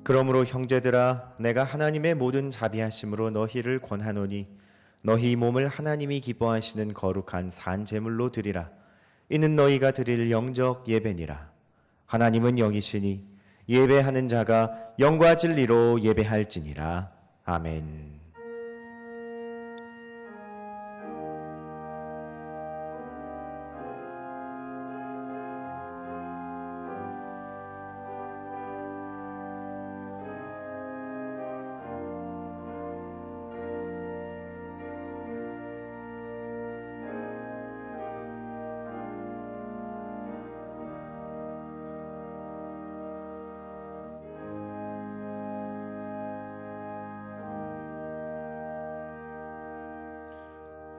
그러므로 형제들아, 내가 하나님의 모든 자비하심으로 너희를 권하노니 너희 몸을 하나님이 기뻐하시는 거룩한 산 제물로 드리라. 이는 너희가 드릴 영적 예배니라. 하나님은 영이시니 예배하는 자가 영과 진리로 예배할지니라. 아멘.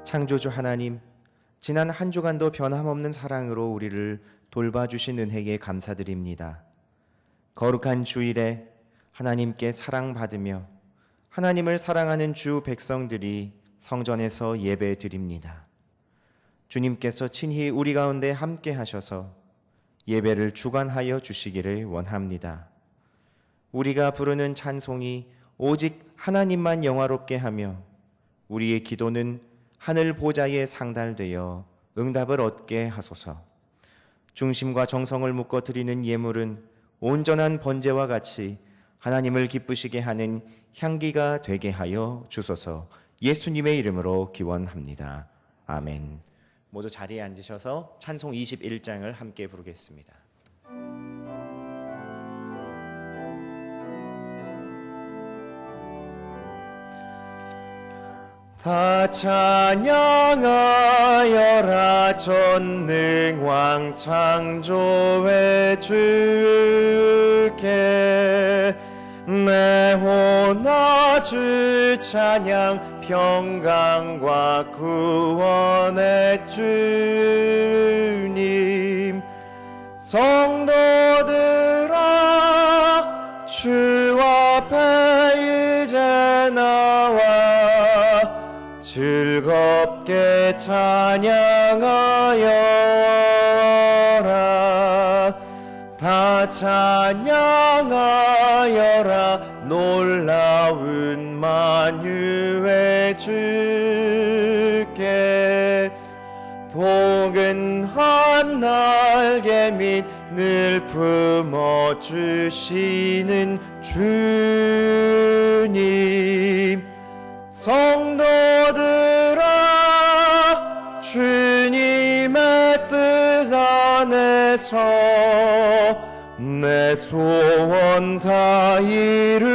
창조주 하나님, 지난 한 주간도 변함없는 사랑으로 우리를 돌봐주신 은혜에 감사드립니다. 거룩한 주일에 하나님께 사랑받으며 하나님을 사랑하는 주 백성들이 성전에서 예배드립니다. 주님께서 친히 우리 가운데 함께 하셔서 예배를 주관하여 주시기를 원합니다. 우리가 부르는 찬송이 오직 하나님만 영화롭게 하며 우리의 기도는 하늘 보좌에 상달되어 응답을 얻게 하소서. 중심과 정성을 묶어 드리는 예물은 온전한 번제와 같이 하나님을 기쁘시게 하는 향기가 되게 하여 주소서. 예수님의 이름으로 기원합니다. 아멘. 모두 자리에 앉으셔서 찬송 21장을 함께 부르겠습니다. 다 찬양하여라. 전능왕 창조의 주께 내 호나 주 찬양. 평강과 구원의 주님. 성도들아, 주 앞에 이제 나와 즐겁게 찬양하여라. 다 찬양하여라. 놀라운 만유의 주께 포근한 날개 밑 늘 품어주시는 주님. 성도들아, 주님의 뜻 안에서 내 소원 다 이루리라.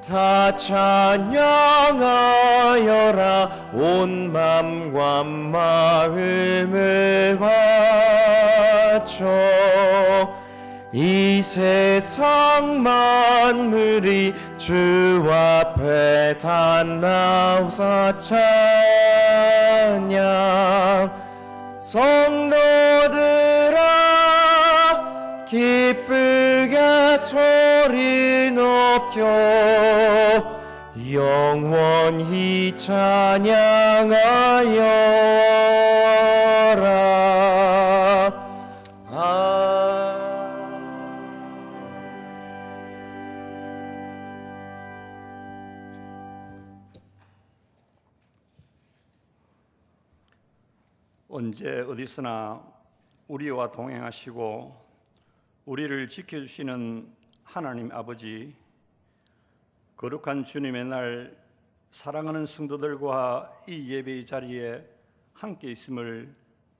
다 찬양하여라. 온 맘과 마음을 바쳐 이 세상 만물이 주 앞에 다 나오사 찬양. 성도들아, 기쁘게 소리 높여 영원히 찬양하여라. 언제 어디서나 우리와 동행하시고 우리를 지켜주시는 하나님 아버지, 거룩한 주님의 날 사랑하는 성도들과 이 예배의 자리에 함께 있음을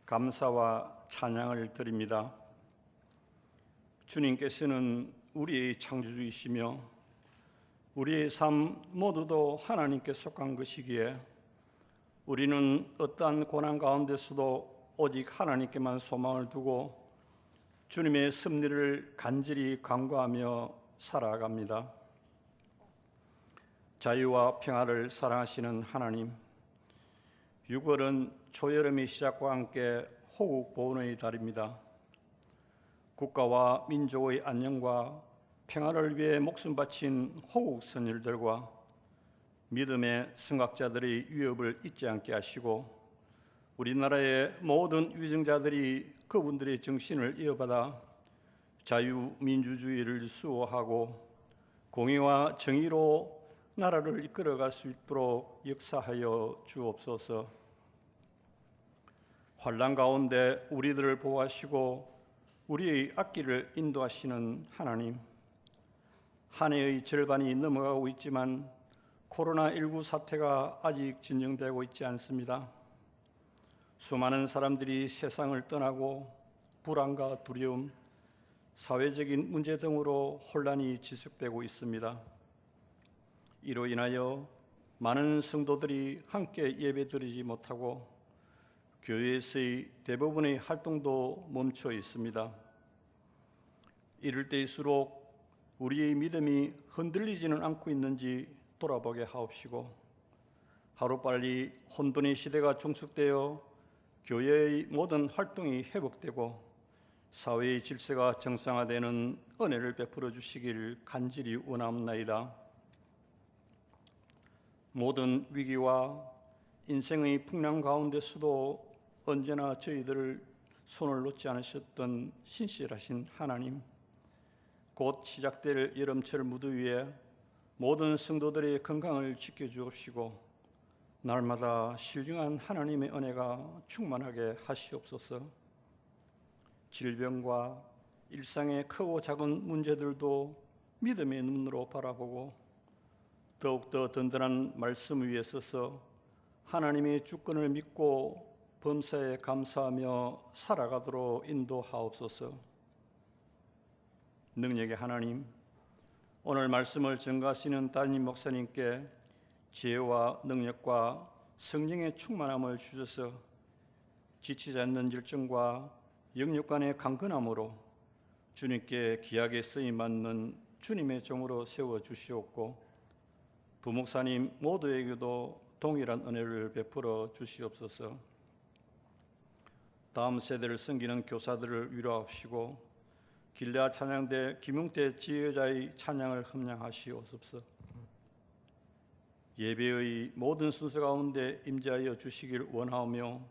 감사와 찬양을 드립니다. 주님께서는 우리의 창조주이시며 우리의 삶 모두도 하나님께 속한 것이기에 우리는 어떠한 고난 가운데서도 오직 하나님께만 소망을 두고 주님의 섭리를 간절히 간구하며 살아갑니다. 자유와 평화를 사랑하시는 하나님, 6월은 초여름의 시작과 함께 호국 보훈의 달입니다. 국가와 민족의 안녕과 평화를 위해 목숨 바친 호국 선열들과 믿음의 승학자들의 위협을 잊지 않게 하시고 우리나라의 모든 위정자들이 그분들의 정신을 이어받아 자유민주주의를 수호하고 공의와 정의로 나라를 이끌어갈 수 있도록 역사하여 주옵소서. 환난 가운데 우리들을 보호하시고 우리의 앞길을 인도하시는 하나님, 한 해의 절반이 넘어가고 있지만 코로나19 사태가 아직 진정되고 있지 않습니다. 수많은 사람들이 세상을 떠나고 불안과 두려움, 사회적인 문제 등으로 혼란이 지속되고 있습니다. 이로 인하여 많은 성도들이 함께 예배드리지 못하고 교회에서의 대부분의 활동도 멈춰 있습니다. 이럴 때일수록 우리의 믿음이 흔들리지는 않고 있는지 돌아보게 하옵시고, 하루빨리 혼돈의 시대가 종식되어 교회의 모든 활동이 회복되고 사회의 질서가 정상화되는 은혜를 베풀어 주시길 간절히 원하옵나이다. 모든 위기와 인생의 풍랑 가운데서도 언제나 저희들을 손을 놓지 않으셨던 신실하신 하나님, 곧 시작될 여름철 무더위에 모든 성도들의 건강을 지켜주옵시고 날마다 신령한 하나님의 은혜가 충만하게 하시옵소서. 질병과 일상의 크고 작은 문제들도 믿음의 눈으로 바라보고 더욱더 든든한 말씀 위에 서서 하나님의 주권을 믿고 범사에 감사하며 살아가도록 인도하옵소서. 능력의 하나님, 오늘 말씀을 전가하시는 담임 목사님께 지혜와 능력과 성령의 충만함을 주셔서 지치지 않는 열정과 영육간의 강건함으로 주님께 귀하게 쓰임받는 주님의 종으로 세워주시옵고, 부목사님 모두에게도 동일한 은혜를 베풀어 주시옵소서. 다음 세대를 섬기는 교사들을 위로하시고 길레아 찬양대 김용태 지휘자의 찬양을 흠량하시옵소서. 예배의 모든 순서 가운데 임재하여 주시길 원하오며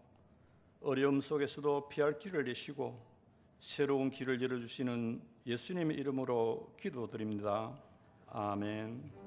어려움 속에서도 피할 길을 내시고 새로운 길을 열어주시는 예수님의 이름으로 기도드립니다. 아멘.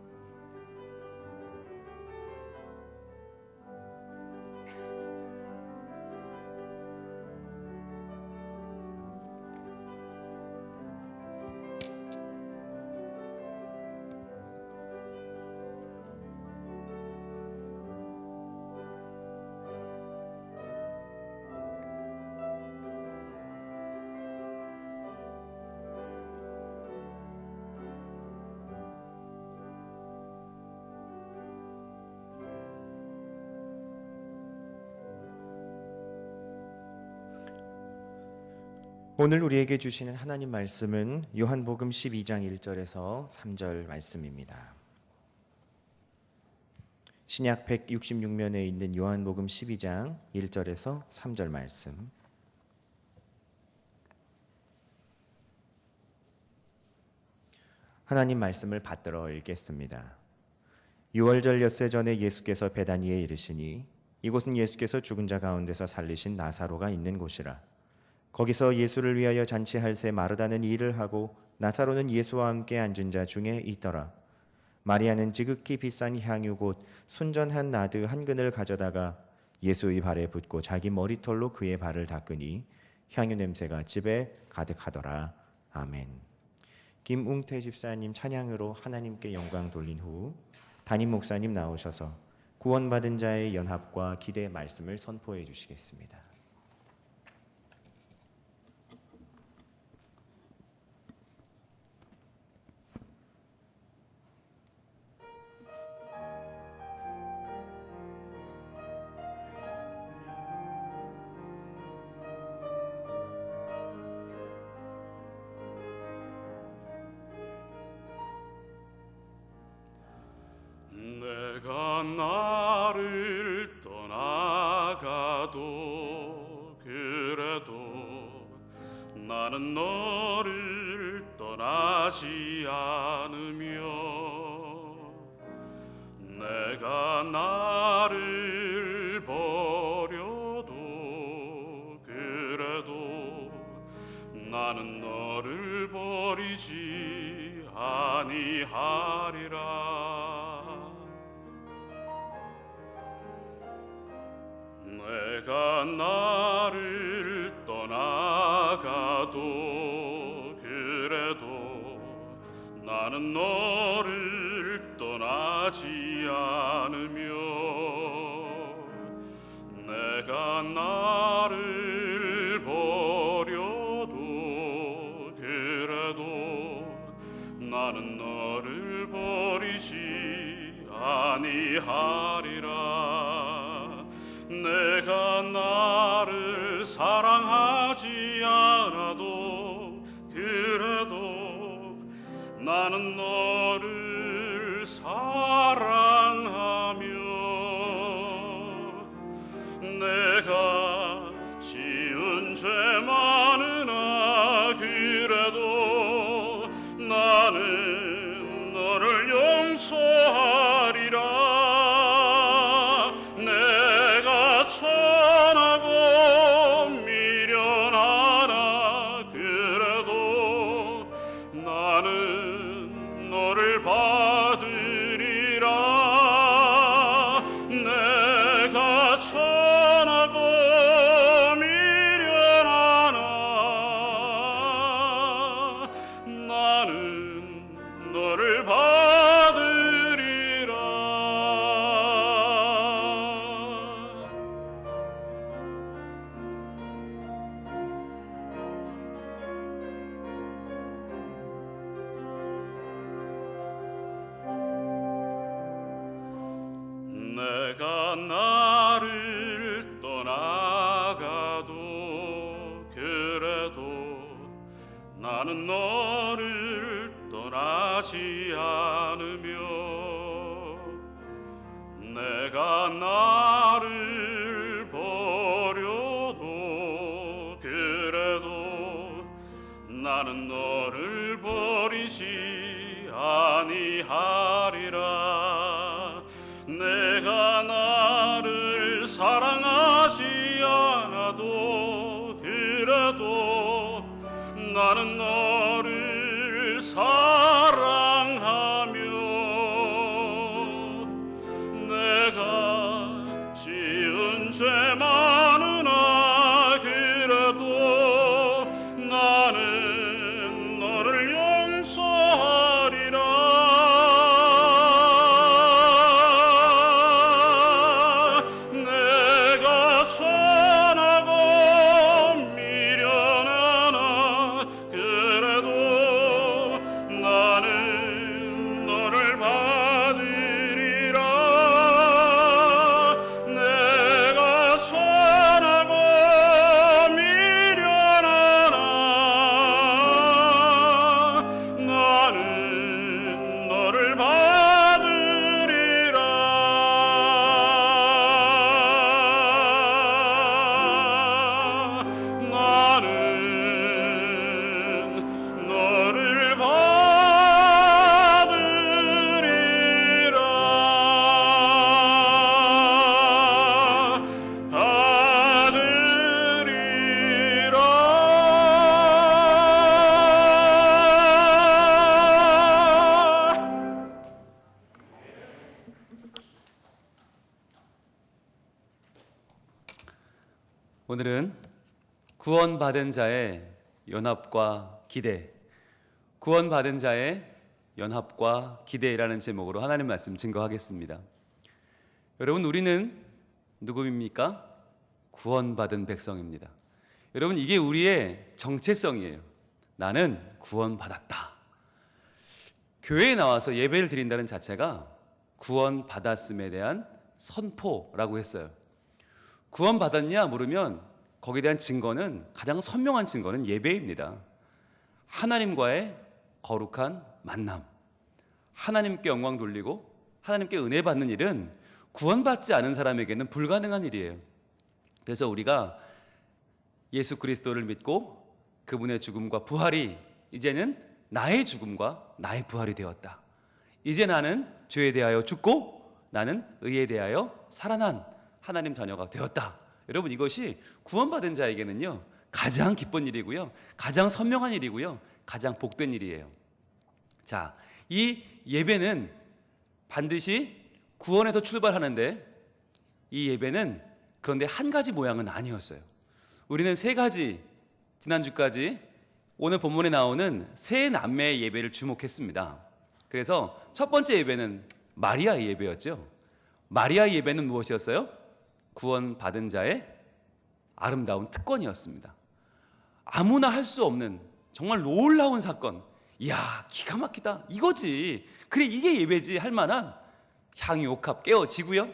오늘 우리에게 주시는 하나님 말씀은 요한복음 12장 1절에서 3절 말씀입니다. 신약 166면에 있는 요한복음 12장 1절에서 3절 말씀. 하나님 말씀을 받들어 읽겠습니다. 유월절 엿새 전에 예수께서 베다니에 이르시니 이곳은 예수께서 죽은 자 가운데서 살리신 나사로가 있는 곳이라. 거기서 예수를 위하여 잔치할 새 마르다는 일을 하고 나사로는 예수와 함께 앉은 자 중에 있더라. 마리아는 지극히 비싼 향유 곧 순전한 나드 한 근을 가져다가 예수의 발에 붓고 자기 머리털로 그의 발을 닦으니 향유 냄새가 집에 가득하더라. 아멘. 김웅태 집사님 찬양으로 하나님께 영광 돌린 후 담임 목사님 나오셔서 구원받은 자의 연합과 기대의 말씀을 선포해 주시겠습니다. 내가 나를 떠나가도 그래도 나는 너를 떠나지 않으며 내가 나를 버려도 그래도 나는 너를 내가 나를 떠나가도 그래도 나는 너를 떠나지 않으며 내가 나를 버려도 그래도 나는 너를 버리지 아니하리라. 내가 나를 사랑하지 않아도 그래도 나는 너를 사랑하며 내가 지은 죄 많으나 그래도 나는 너를 용서하리라. 내가 천하고 미련하나 그래도 나는 너를 받으리라. 내가 천하고 미련하나 나는 너를 받으리라. 내가 나를 떠나가도 그래도 나는 너를 떠나지 않으며 내가 나를 버려도 그래도 나는 너를 버리지 아니하리라. 내가 나를 사랑하지 않아도 그래도 나는 너를 사랑하며 내가 지은 죄 많으나 그래도 나는 너를 용서하리라. 내가 천하고 미련하나 그래도 나는 너를 받으리라. 내가 천하고 미련하나 나는 너를 받으리라. 나는 너를 받으리라. 오늘은 구원받은 자의 연합과 기대, 구원받은 자의 연합과 기대라는 제목으로 하나님 말씀 증거하겠습니다. 여러분, 우리는 누구입니까? 구원받은 백성입니다. 여러분, 이게 우리의 정체성이에요. 나는 구원받았다. 교회에 나와서 예배를 드린다는 자체가 구원받았음에 대한 선포라고 했어요. 구원받았냐 물으면 거기에 대한 증거는, 가장 선명한 증거는 예배입니다. 하나님과의 거룩한 만남, 하나님께 영광 돌리고 하나님께 은혜 받는 일은 구원받지 않은 사람에게는 불가능한 일이에요. 그래서 우리가 예수 그리스도를 믿고 그분의 죽음과 부활이 이제는 나의 죽음과 나의 부활이 되었다. 이제 나는 죄에 대하여 죽고 나는 의에 대하여 살아난 하나님 자녀가 되었다. 여러분, 이것이 구원받은 자에게는요 가장 기쁜 일이고요, 가장 선명한 일이고요, 가장 복된 일이에요. 자, 이 예배는 반드시 구원에서 출발하는데 이 예배는 그런데 한 가지 모양은 아니었어요. 우리는 세 가지, 지난주까지 오늘 본문에 나오는 세 남매의 예배를 주목했습니다. 그래서 첫 번째 예배는 마리아의 예배였죠. 마리아의 예배는 무엇이었어요? 구원받은 자의 아름다운 특권이었습니다. 아무나 할 수 없는 정말 놀라운 사건. 이야, 기가 막히다. 이거지. 그래, 이게 예배지 할 만한 향유 옥합 깨어지고요.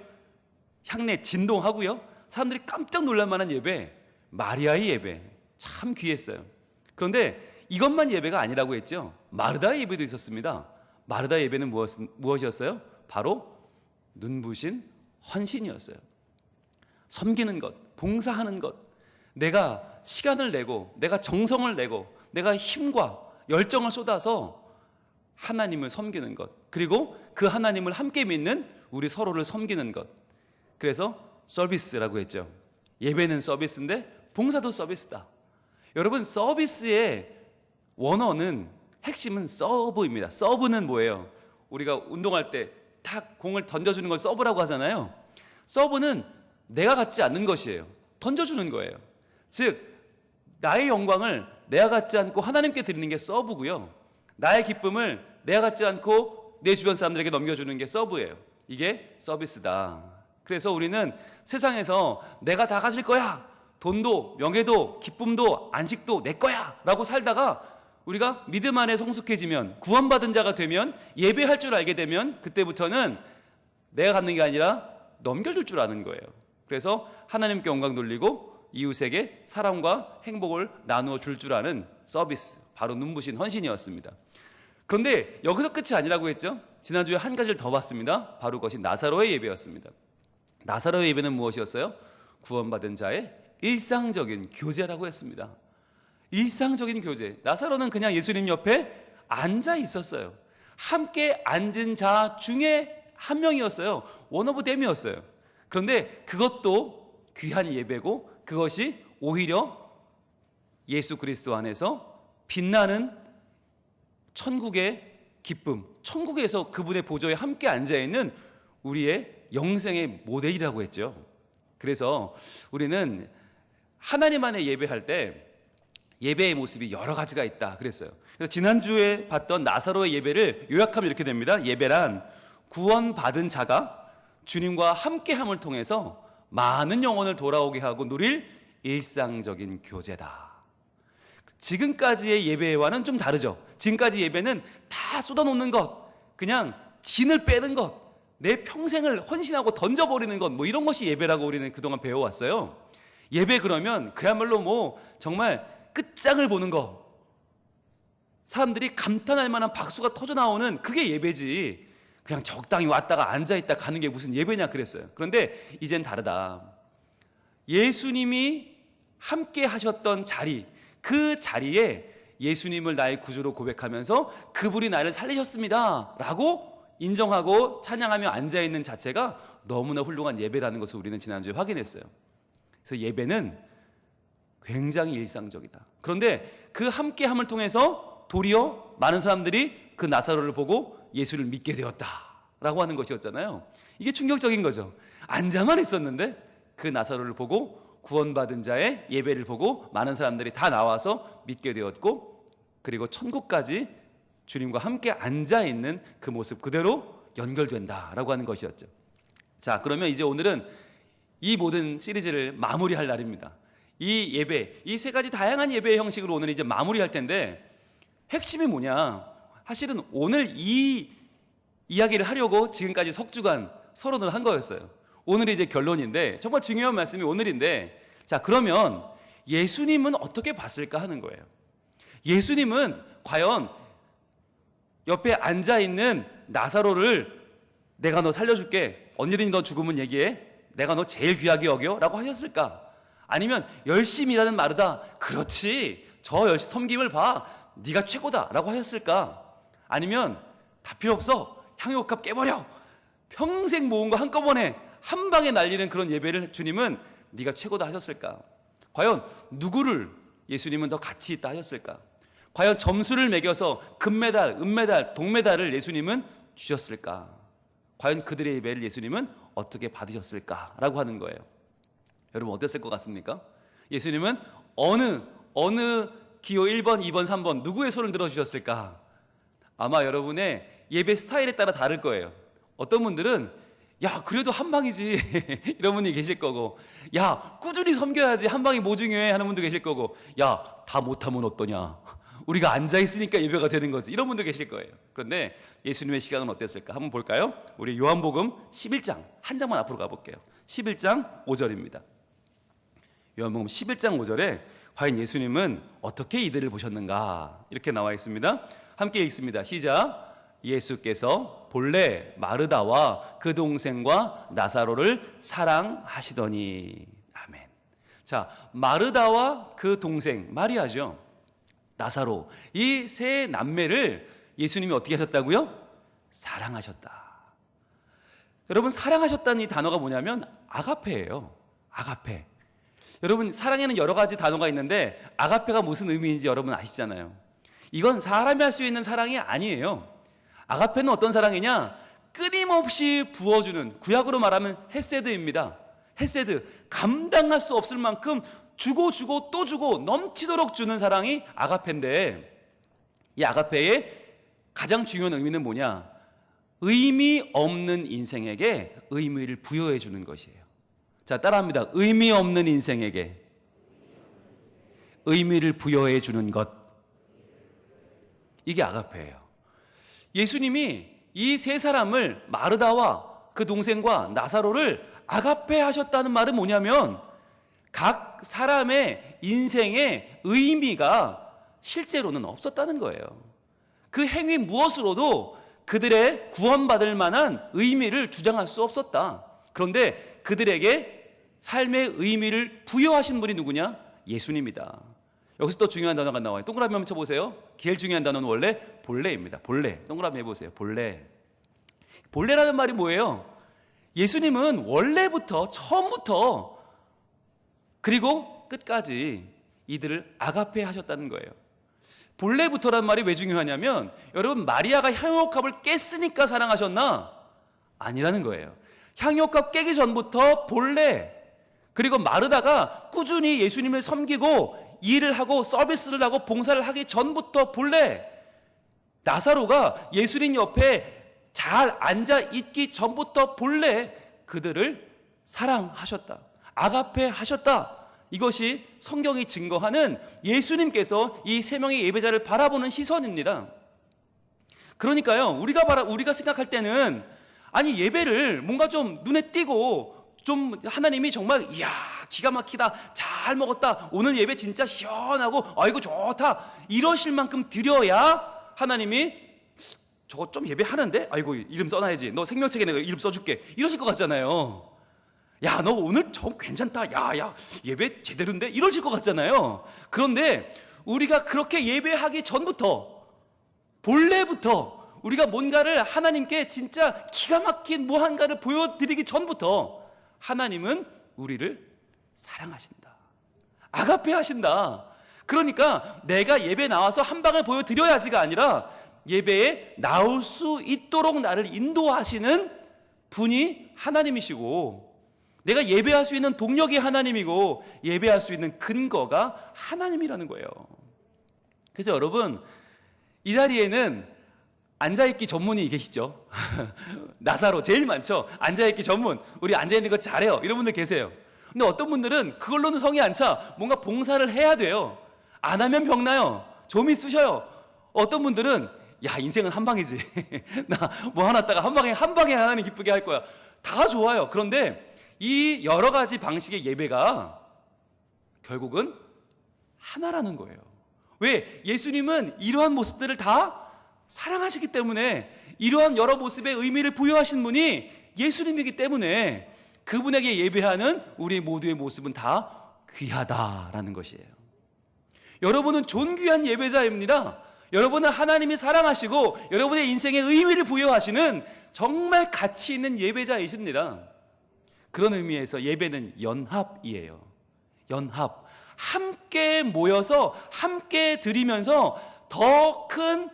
향내 진동하고요. 사람들이 깜짝 놀랄 만한 예배, 마리아의 예배. 참 귀했어요. 그런데 이것만 예배가 아니라고 했죠. 마르다의 예배도 있었습니다. 마르다 예배는 무엇이었어요? 바로 눈부신 헌신이었어요. 섬기는 것, 봉사하는 것, 내가 시간을 내고 내가 정성을 내고 내가 힘과 열정을 쏟아서 하나님을 섬기는 것, 그리고 그 하나님을 함께 믿는 우리 서로를 섬기는 것. 그래서 서비스라고 했죠. 예배는 서비스인데 봉사도 서비스다. 여러분, 서비스의 원어는 핵심은 서브입니다. 서브는 뭐예요? 우리가 운동할 때 탁 공을 던져주는 걸 서브라고 하잖아요. 서브는 내가 갖지 않는 것이에요. 던져주는 거예요. 즉, 나의 영광을 내가 갖지 않고 하나님께 드리는 게 서브고요. 나의 기쁨을 내가 갖지 않고 내 주변 사람들에게 넘겨주는 게 서브예요. 이게 서비스다. 그래서 우리는 세상에서 내가 다 가질 거야, 돈도 명예도 기쁨도 안식도 내 거야 라고 살다가 우리가 믿음 안에 성숙해지면, 구원받은 자가 되면, 예배할 줄 알게 되면 그때부터는 내가 갖는 게 아니라 넘겨줄 줄 아는 거예요. 그래서 하나님께 영광 돌리고 이웃에게 사랑과 행복을 나누어 줄 줄 아는 서비스, 바로 눈부신 헌신이었습니다. 그런데 여기서 끝이 아니라고 했죠. 지난주에 한 가지를 더 봤습니다. 바로 그것이 나사로의 예배였습니다. 나사로의 예배는 무엇이었어요? 구원받은 자의 일상적인 교제라고 했습니다. 일상적인 교제. 나사로는 그냥 예수님 옆에 앉아 있었어요. 함께 앉은 자 중에 한 명이었어요. 원 오브 댐이었어요. 그런데 그것도 귀한 예배고, 그것이 오히려 예수 그리스도 안에서 빛나는 천국의 기쁨, 천국에서 그분의 보좌에 함께 앉아있는 우리의 영생의 모델이라고 했죠. 그래서 우리는 하나님 안에 예배할 때 예배의 모습이 여러 가지가 있다 그랬어요. 그래서 지난주에 봤던 나사로의 예배를 요약하면 이렇게 됩니다. 예배란 구원받은 자가 주님과 함께함을 통해서 많은 영혼을 돌아오게 하고 누릴 일상적인 교제다. 지금까지의 예배와는 좀 다르죠. 지금까지 예배는 다 쏟아놓는 것, 그냥 진을 빼는 것, 내 평생을 헌신하고 던져버리는 것, 뭐 이런 것이 예배라고 우리는 그동안 배워왔어요. 예배 그러면 그야말로 뭐 정말 끝장을 보는 거, 사람들이 감탄할 만한 박수가 터져나오는 그게 예배지, 그냥 적당히 왔다가 앉아있다 가는 게 무슨 예배냐 그랬어요. 그런데 이젠 다르다. 예수님이 함께 하셨던 자리, 그 자리에 예수님을 나의 구주로 고백하면서 그분이 나를 살리셨습니다 라고 인정하고 찬양하며 앉아있는 자체가 너무나 훌륭한 예배라는 것을 우리는 지난주에 확인했어요. 그래서 예배는 굉장히 일상적이다. 그런데 그 함께함을 통해서 도리어 많은 사람들이 그 나사로를 보고 예수를 믿게 되었다라고 하는 것이었잖아요. 이게 충격적인 거죠. 앉아만 있었는데 그 나사로를 보고 구원받은 자의 예배를 보고 많은 사람들이 다 나와서 믿게 되었고, 그리고 천국까지 주님과 함께 앉아있는 그 모습 그대로 연결된다라고 하는 것이었죠. 자, 그러면 이제 오늘은 이 모든 시리즈를 마무리할 날입니다. 이 예배, 이 세 가지 다양한 예배의 형식으로 오늘 이제 마무리할 텐데, 핵심이 뭐냐? 사실은 오늘 이 이야기를 하려고 지금까지 석주간 서론을 한 거였어요. 오늘이 이제 결론인데, 정말 중요한 말씀이 오늘인데, 자, 그러면 예수님은 어떻게 봤을까 하는 거예요. 예수님은 과연 옆에 앉아있는 나사로를 내가 너 살려줄게, 언제든지 너 죽으면 얘기해, 내가 너 제일 귀하게 여겨 라고 하셨을까? 아니면 열심히 일하는 마르다, 그렇지, 저 열심히 섬김을 봐, 네가 최고다 라고 하셨을까? 아니면 다 필요 없어, 향유옥합 깨버려, 평생 모은 거 한꺼번에 한 방에 날리는 그런 예배를 주님은 네가 최고다 하셨을까? 과연 누구를 예수님은 더 가치 있다 하셨을까? 과연 점수를 매겨서 금메달, 은메달, 동메달을 예수님은 주셨을까? 과연 그들의 예배를 예수님은 어떻게 받으셨을까라고 하는 거예요. 여러분 어땠을 것 같습니까? 예수님은 어느 기호 1번, 2번, 3번 누구의 손을 들어주셨을까? 아마 여러분의 예배 스타일에 따라 다를 거예요. 어떤 분들은 야 그래도 한 방이지 이런 분이 계실 거고, 야 꾸준히 섬겨야지 한 방이 뭐 중요해 하는 분도 계실 거고, 야 다 못하면 어떠냐, 우리가 앉아있으니까 예배가 되는 거지, 이런 분도 계실 거예요. 그런데 예수님의 시각은 어땠을까? 한번 볼까요? 우리 요한복음 11장 한 장만 앞으로 가볼게요. 11장 5절입니다. 요한복음 11장 5절에 과연 예수님은 어떻게 이들을 보셨는가 이렇게 나와 있습니다. 함께 읽습니다. 시작. 예수께서 본래 마르다와 그 동생과 나사로를 사랑하시더니. 아멘. 자, 마르다와 그 동생 마리아죠, 나사로, 이 세 남매를 예수님이 어떻게 하셨다고요? 사랑하셨다. 여러분, 사랑하셨다는 이 단어가 뭐냐면 아가페예요. 아가페. 여러분, 사랑에는 여러 가지 단어가 있는데 아가페가 무슨 의미인지 여러분 아시잖아요. 이건 사람이 할 수 있는 사랑이 아니에요. 아가페는 어떤 사랑이냐? 끊임없이 부어주는, 구약으로 말하면 헤세드입니다. 헤세드, 감당할 수 없을 만큼 주고 또 주고 넘치도록 주는 사랑이 아가페인데, 이 아가페의 가장 중요한 의미는 뭐냐? 의미 없는 인생에게 의미를 부여해 주는 것이에요. 자, 따라합니다. 의미 없는 인생에게 의미를 부여해 주는 것. 이게 아가페예요. 예수님이 이 세 사람을, 마르다와 그 동생과 나사로를 아가페 하셨다는 말은 뭐냐면 각 사람의 인생의 의미가 실제로는 없었다는 거예요. 그 행위 무엇으로도 그들의 구원받을 만한 의미를 주장할 수 없었다. 그런데 그들에게 삶의 의미를 부여하신 분이 누구냐? 예수님이다. 여기서 또 중요한 단어가 나와요. 동그라미 한번 쳐보세요. 제일 중요한 단어는 원래 본래입니다. 본래. 동그라미 해보세요. 본래. 본래라는 말이 뭐예요? 예수님은 원래부터, 처음부터 그리고 끝까지 이들을 아가페 하셨다는 거예요. 본래부터라는 말이 왜 중요하냐면, 여러분, 마리아가 향유옥합을 깼으니까 사랑하셨나? 아니라는 거예요. 향유옥합 깨기 전부터 본래, 그리고 마르다가 꾸준히 예수님을 섬기고 일을 하고 서비스를 하고 봉사를 하기 전부터 본래, 나사로가 예수님 옆에 잘 앉아 있기 전부터 본래 그들을 사랑하셨다, 아가페 하셨다. 이것이 성경이 증거하는 예수님께서 이 세 명의 예배자를 바라보는 시선입니다. 그러니까요, 우리가 생각할 때는, 아니 예배를 뭔가 좀 눈에 띄고 좀 하나님이 정말 이야 기가 막히다, 잘 먹었다, 오늘 예배 진짜 시원하고 아이고 좋다, 이러실 만큼 드려야 하나님이 저거 좀 예배하는데 아이고 이름 써놔야지, 너 생명책에 내가 이름 써줄게, 이러실 것 같잖아요. 야 너 오늘 좀 괜찮다, 야 예배 제대로인데, 이러실 것 같잖아요. 그런데 우리가 그렇게 예배하기 전부터, 본래부터 우리가 뭔가를 하나님께 진짜 기가 막힌 무언가를 보여드리기 전부터 하나님은 우리를 사랑하신다, 아가페 하신다. 그러니까 내가 예배 나와서 한 방을 보여드려야지가 아니라 예배에 나올 수 있도록 나를 인도하시는 분이 하나님이시고, 내가 예배할 수 있는 동력이 하나님이고 예배할 수 있는 근거가 하나님이라는 거예요. 그래서 여러분, 이 자리에는 앉아있기 전문이 계시죠? 나사로 제일 많죠? 앉아있기 전문. 우리 앉아있는 거 잘해요, 이런 분들 계세요. 근데 어떤 분들은 그걸로는 성이 안 차. 뭔가 봉사를 해야 돼요. 안 하면 병나요. 좀이 쑤셔요. 어떤 분들은 야 인생은 한 방이지 나 뭐 하나 따가 한 방에 하나님 기쁘게 할 거야. 다 좋아요. 그런데 이 여러 가지 방식의 예배가 결국은 하나라는 거예요. 왜? 예수님은 이러한 모습들을 다 사랑하시기 때문에, 이러한 여러 모습의 의미를 부여하신 분이 예수님이기 때문에 그분에게 예배하는 우리 모두의 모습은 다 귀하다라는 것이에요. 여러분은 존귀한 예배자입니다. 여러분은 하나님이 사랑하시고 여러분의 인생에 의미를 부여하시는 정말 가치 있는 예배자이십니다. 그런 의미에서 예배는 연합이에요. 연합. 함께 모여서 함께 드리면서 더 큰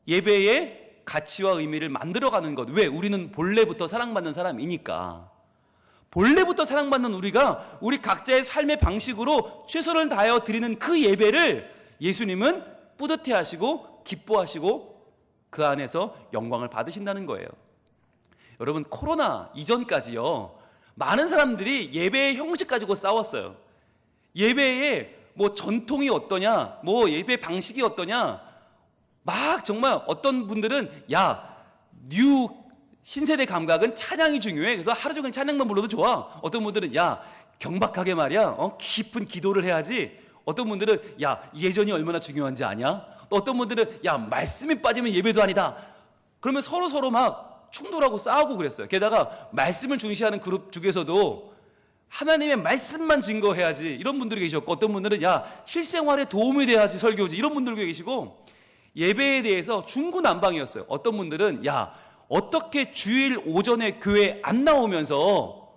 예배의 가치와 의미를 만들어가는 것. 왜? 우리는 본래부터 사랑받는 사람이니까. 본래부터 사랑받는 우리가 우리 각자의 삶의 방식으로 최선을 다하여 드리는 그 예배를 예수님은 뿌듯해하시고 기뻐하시고 그 안에서 영광을 받으신다는 거예요. 여러분, 코로나 이전까지요, 많은 사람들이 예배의 형식 가지고 싸웠어요. 예배의 뭐 전통이 어떠냐, 뭐 예배 방식이 어떠냐, 막 정말 어떤 분들은 뉴 신세대 감각은 찬양이 중요해. 그래서 하루 종일 찬양만 불러도 좋아. 어떤 분들은 경박하게 말이야, 깊은 기도를 해야지. 어떤 분들은 예전이 얼마나 중요한지 아냐? 또 어떤 분들은 말씀이 빠지면 예배도 아니다. 그러면 서로 막 충돌하고 싸우고 그랬어요. 게다가 말씀을 중시하는 그룹 중에서도 하나님의 말씀만 증거해야지 이런 분들이 계셨고, 어떤 분들은 실생활에 도움이 돼야지 설교지 이런 분들도 계시고, 예배에 대해서 중구난방이었어요. 어떤 분들은 어떻게 주일 오전에 교회 안 나오면서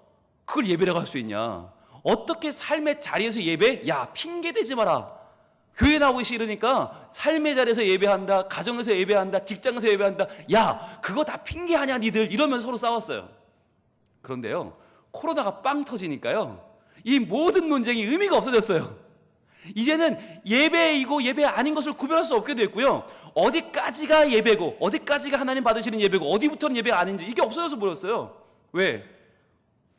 그걸 예배라고 할 수 있냐, 어떻게 삶의 자리에서 예배? 핑계대지 마라. 교회 나오기 싫으니까 삶의 자리에서 예배한다, 가정에서 예배한다, 직장에서 예배한다, 그거 다 핑계 아냐 니들, 이러면서 서로 싸웠어요. 그런데요, 코로나가 빵 터지니까요, 이 모든 논쟁이 의미가 없어졌어요. 이제는 예배이고 예배 아닌 것을 구별할 수 없게 됐고요, 어디까지가 예배고 어디까지가 하나님 받으시는 예배고 어디부터는 예배가 아닌지 이게 없어져서 버렸어요. 왜?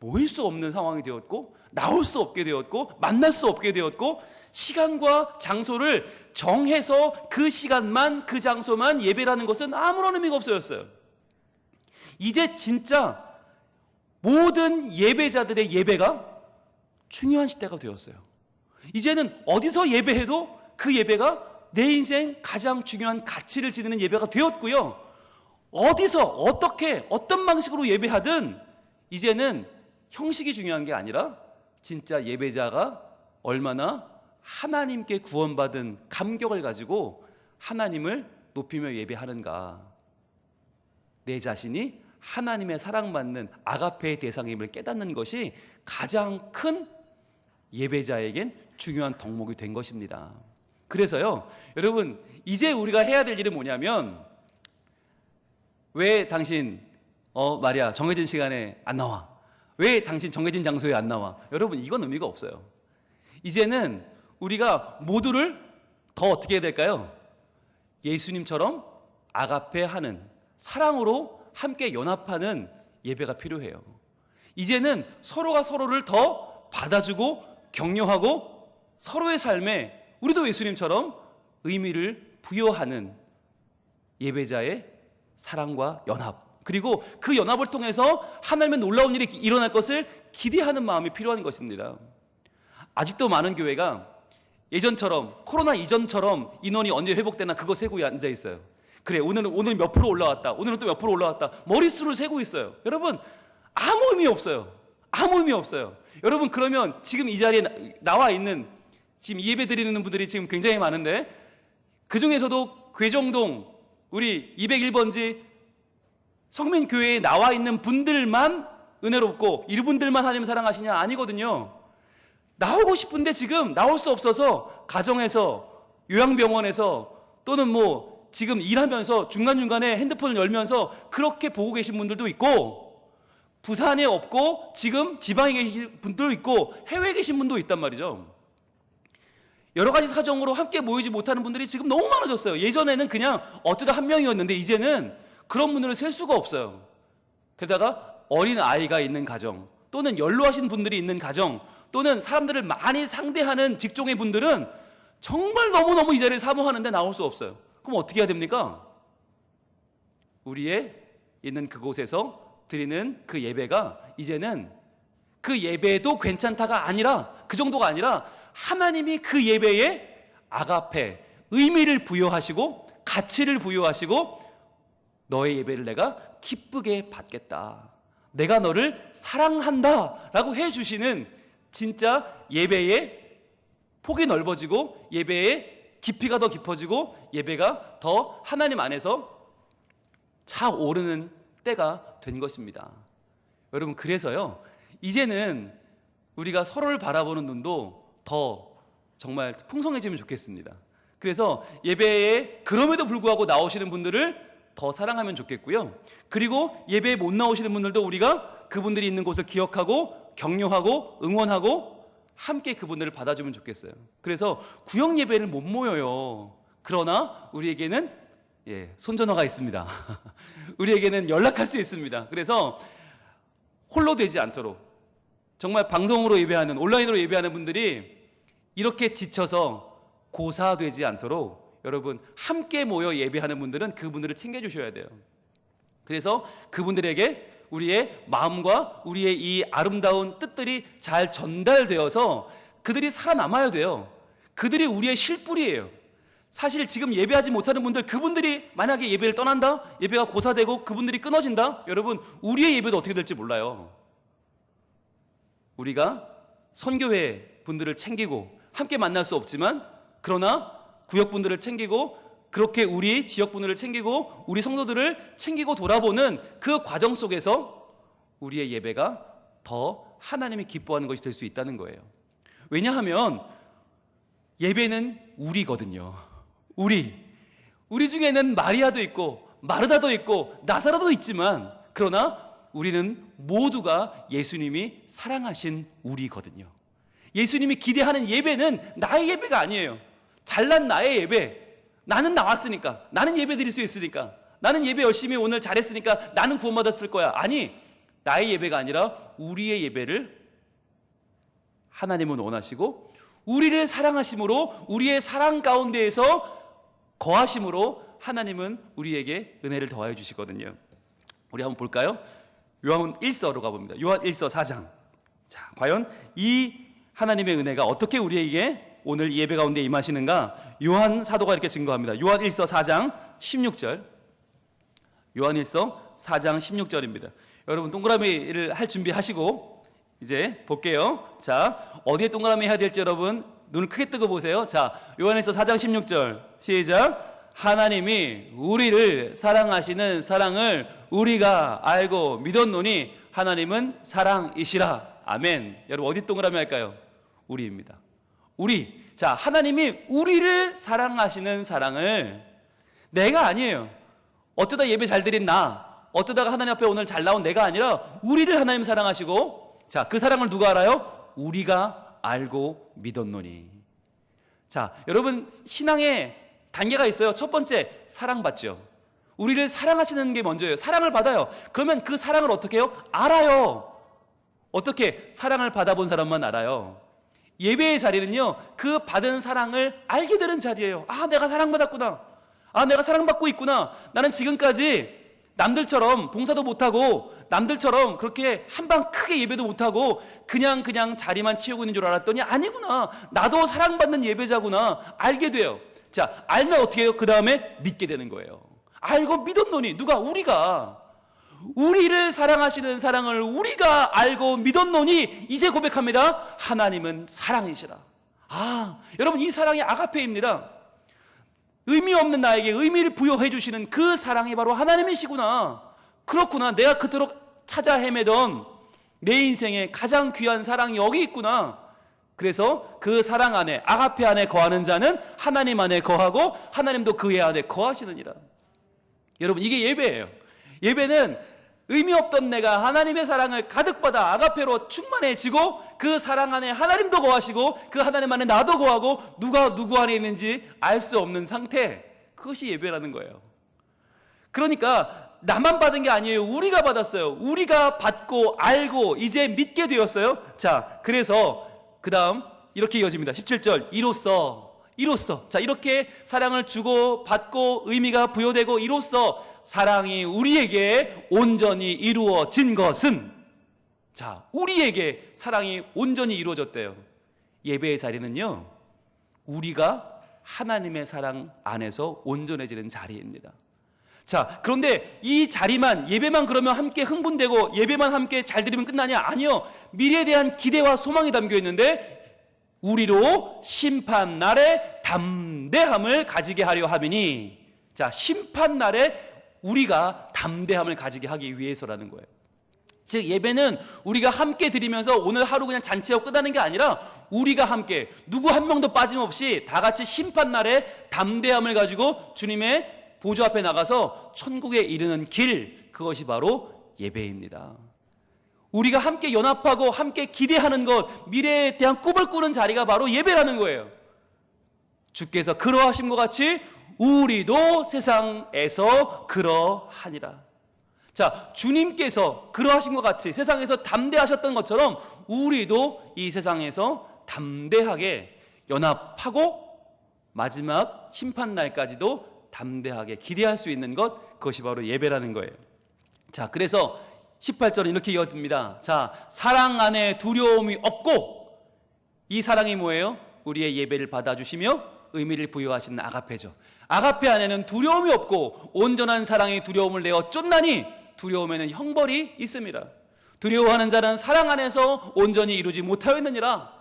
모일 수 없는 상황이 되었고, 나올 수 없게 되었고, 만날 수 없게 되었고, 시간과 장소를 정해서 그 시간만 그 장소만 예배라는 것은 아무런 의미가 없어졌어요. 이제 진짜 모든 예배자들의 예배가 중요한 시대가 되었어요. 이제는 어디서 예배해도 그 예배가 내 인생 가장 중요한 가치를 지니는 예배가 되었고요, 어디서 어떻게 어떤 방식으로 예배하든 이제는 형식이 중요한 게 아니라 진짜 예배자가 얼마나 하나님께 구원받은 감격을 가지고 하나님을 높이며 예배하는가, 내 자신이 하나님의 사랑받는 아가페의 대상임을 깨닫는 것이 가장 큰 예배자에겐 중요한 덕목이 된 것입니다. 그래서요, 여러분, 이제 우리가 해야 될 일은 뭐냐면, 왜 당신 정해진 시간에 안 나와? 왜 당신 정해진 장소에 안 나와? 여러분, 이건 의미가 없어요. 이제는 우리가 모두를 더 어떻게 해야 될까요? 예수님처럼 아가페하는, 사랑으로 함께 연합하는 예배가 필요해요. 이제는 서로가 서로를 더 받아주고 격려하고 서로의 삶에 우리도 예수님처럼 의미를 부여하는 예배자의 사랑과 연합, 그리고 그 연합을 통해서 하나님의 놀라운 일이 일어날 것을 기대하는 마음이 필요한 것입니다. 아직도 많은 교회가 예전처럼, 코로나 이전처럼 인원이 언제 회복되나 그거 세고 앉아 있어요. 그래, 오늘 몇 프로 올라왔다, 오늘은 또 몇 프로 올라왔다, 머릿수를 세고 있어요. 여러분, 아무 의미 없어요. 아무 의미 없어요. 여러분, 그러면 지금 이 자리에 나와 있는, 지금 예배 드리는 분들이 지금 굉장히 많은데, 그 중에서도 괴정동 우리 201번지 성민교회에 나와 있는 분들만 은혜롭고 이분들만 하나님 사랑하시냐? 아니거든요. 나오고 싶은데 지금 나올 수 없어서 가정에서, 요양병원에서, 또는 지금 일하면서 중간중간에 핸드폰을 열면서 그렇게 보고 계신 분들도 있고, 부산에 없고 지금 지방에 계신 분들도 있고, 해외에 계신 분도 있단 말이죠. 여러 가지 사정으로 함께 모이지 못하는 분들이 지금 너무 많아졌어요. 예전에는 그냥 어쩌다 한 명이었는데 이제는 그런 분들을 셀 수가 없어요. 게다가 어린 아이가 있는 가정, 또는 연로하신 분들이 있는 가정, 또는 사람들을 많이 상대하는 직종의 분들은 정말 너무너무 이 자리를 사모하는데 나올 수 없어요. 그럼 어떻게 해야 됩니까? 우리의 있는 그곳에서 드리는 그 예배가 이제는 그 예배도 괜찮다가 아니라, 그 정도가 아니라 하나님이 그 예배에 아가페, 의미를 부여하시고 가치를 부여하시고, 너의 예배를 내가 기쁘게 받겠다, 내가 너를 사랑한다 라고 해주시는 진짜 예배의 폭이 넓어지고, 예배의 깊이가 더 깊어지고, 예배가 더 하나님 안에서 차오르는 때가 된 것입니다. 여러분, 그래서요, 이제는 우리가 서로를 바라보는 눈도 더 정말 풍성해지면 좋겠습니다. 그래서 예배에 그럼에도 불구하고 나오시는 분들을 더 사랑하면 좋겠고요, 그리고 예배에 못 나오시는 분들도 우리가 그분들이 있는 곳을 기억하고 격려하고 응원하고 함께 그분들을 받아주면 좋겠어요. 그래서 구역 예배를 못 모여요. 그러나 우리에게는 손전화가 있습니다. 우리에게는 연락할 수 있습니다. 그래서 홀로 되지 않도록 정말 방송으로 예배하는, 온라인으로 예배하는 분들이 이렇게 지쳐서 고사되지 않도록 여러분 함께 모여 예배하는 분들은 그분들을 챙겨주셔야 돼요. 그래서 그분들에게 우리의 마음과 우리의 이 아름다운 뜻들이 잘 전달되어서 그들이 살아남아야 돼요. 그들이 우리의 실뿌리예요. 사실 지금 예배하지 못하는 분들, 그분들이 만약에 예배를 떠난다? 예배가 고사되고 그분들이 끊어진다? 여러분 우리의 예배도 어떻게 될지 몰라요. 우리가 선교회 분들을 챙기고 함께 만날 수 없지만 그러나 구역분들을 챙기고 그렇게 우리 지역분들을 챙기고 우리 성도들을 챙기고 돌아보는 그 과정 속에서 우리의 예배가 더 하나님이 기뻐하는 것이 될 수 있다는 거예요. 왜냐하면 예배는 우리거든요. 우리 중에는 마리아도 있고 마르다도 있고 나사로도 있지만 그러나 우리는 모두가 예수님이 사랑하신 우리거든요. 예수님이 기대하는 예배는 나의 예배가 아니에요. 잘난 나의 예배, 나는 나왔으니까, 나는 예배 드릴 수 있으니까, 나는 예배 열심히 오늘 잘했으니까 나는 구원받았을 거야. 아니, 나의 예배가 아니라 우리의 예배를 하나님은 원하시고 우리를 사랑하심으로 우리의 사랑 가운데에서 거하심으로 하나님은 우리에게 은혜를 더하여 주시거든요. 우리 한번 볼까요? 요한 1서로 가봅니다. 요한 1서 4장. 자, 과연 이 하나님의 은혜가 어떻게 우리에게 오늘 예배 가운데 임하시는가? 요한 사도가 이렇게 증거합니다. 요한 1서 4장 16절. 요한 1서 4장 16절입니다. 여러분 동그라미를 할 준비하시고 이제 볼게요. 자, 어디에 동그라미 해야 될지 여러분 눈을 크게 뜨고 보세요. 자, 요한 1서 4장 16절. 시작. 하나님이 우리를 사랑하시는 사랑을 우리가 알고 믿었노니 하나님은 사랑이시라. 아멘. 여러분 어디 동그라미 할까요? 우리입니다. 우리. 자, 하나님이 우리를 사랑하시는 사랑을 내가 아니에요. 어쩌다 예배 잘 드린 나, 어쩌다가 하나님 앞에 오늘 잘 나온 내가 아니라 우리를 하나님 사랑하시고 자, 그 사랑을 누가 알아요? 우리가 알고 믿었노니. 자, 여러분 신앙에 단계가 있어요. 첫 번째, 사랑받죠. 우리를 사랑하시는 게 먼저예요. 사랑을 받아요. 그러면 그 사랑을 어떻게 해요? 알아요. 어떻게? 사랑을 받아본 사람만 알아요. 예배의 자리는요, 그 받은 사랑을 알게 되는 자리예요. 아, 내가 사랑받았구나. 아, 내가 사랑받고 있구나. 나는 지금까지 남들처럼 봉사도 못하고 남들처럼 그렇게 한방 크게 예배도 못하고 그냥 자리만 채우고 있는 줄 알았더니 아니구나. 나도 사랑받는 예배자구나. 알게 돼요. 자, 알면 어떻게 해요? 그 다음에 믿게 되는 거예요. 알고 믿었노니. 누가? 우리가. 우리를 사랑하시는 사랑을 우리가 알고 믿었노니 이제 고백합니다. 하나님은 사랑이시라. 아, 여러분 이 사랑이 아가페입니다. 의미 없는 나에게 의미를 부여해 주시는 그 사랑이 바로 하나님이시구나. 그렇구나. 내가 그토록 찾아 헤매던 내 인생의 가장 귀한 사랑이 여기 있구나. 그래서 그 사랑 안에, 아가페 안에 거하는 자는 하나님 안에 거하고 하나님도 그의 안에 거하시느니라. 여러분 이게 예배예요. 예배는 의미 없던 내가 하나님의 사랑을 가득 받아 아가페로 충만해지고 그 사랑 안에 하나님도 거하시고 그 하나님 안에 나도 거하고 누가 누구 안에 있는지 알 수 없는 상태, 그것이 예배라는 거예요. 그러니까 나만 받은 게 아니에요. 우리가 받았어요. 우리가 받고 알고 이제 믿게 되었어요. 자, 그래서 그 다음 이렇게 이어집니다. 17절. 이로써. 자, 이렇게 사랑을 주고 받고 의미가 부여되고 이로써 사랑이 우리에게 온전히 이루어진 것은, 자, 우리에게 사랑이 온전히 이루어졌대요. 예배의 자리는요, 우리가 하나님의 사랑 안에서 온전해지는 자리입니다. 자, 그런데 이 자리만, 예배만 그러면 함께 흥분되고 예배만 함께 잘 드리면 끝나냐? 아니요. 미래에 대한 기대와 소망이 담겨 있는데 우리로 심판날에 담대함을 가지게 하려 함이니, 자, 심판날에 우리가 담대함을 가지게 하기 위해서라는 거예요. 즉 예배는 우리가 함께 드리면서 오늘 하루 그냥 잔치하고 끝나는 게 아니라 우리가 함께 누구 한 명도 빠짐없이 다 같이 심판날에 담대함을 가지고 주님의 보좌 앞에 나가서 천국에 이르는 길, 그것이 바로 예배입니다. 우리가 함께 연합하고 함께 기대하는 것, 미래에 대한 꿈을 꾸는 자리가 바로 예배라는 거예요. 주께서 그러하신 것 같이 우리도 세상에서 그러하니라. 자, 주님께서 그러하신 것 같이 세상에서 담대하셨던 것처럼 우리도 이 세상에서 담대하게 연합하고 마지막 심판날까지도 담대하게 기대할 수 있는 것, 그것이 바로 예배라는 거예요. 자, 그래서 18절은 이렇게 이어집니다. 자, 사랑 안에 두려움이 없고, 이 사랑이 뭐예요? 우리의 예배를 받아주시며 의미를 부여하시는 아가페죠. 아가페 안에는 두려움이 없고 온전한 사랑이 두려움을 내어 쫓나니 두려움에는 형벌이 있습니다. 두려워하는 자는 사랑 안에서 온전히 이루지 못하였느니라.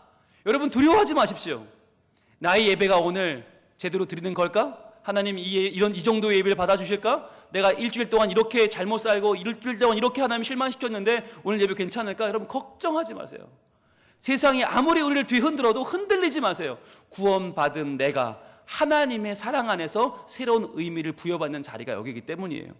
여러분, 두려워하지 마십시오. 나의 예배가 오늘 제대로 드리는 걸까? 하나님 이 정도의 예배를 받아주실까? 내가 일주일 동안 이렇게 잘못 살고 일주일 동안 이렇게 하나님 실망시켰는데 오늘 예배 괜찮을까? 여러분, 걱정하지 마세요. 세상이 아무리 우리를 뒤흔들어도 흔들리지 마세요. 구원받은 내가 하나님의 사랑 안에서 새로운 의미를 부여받는 자리가 여기이기 때문이에요.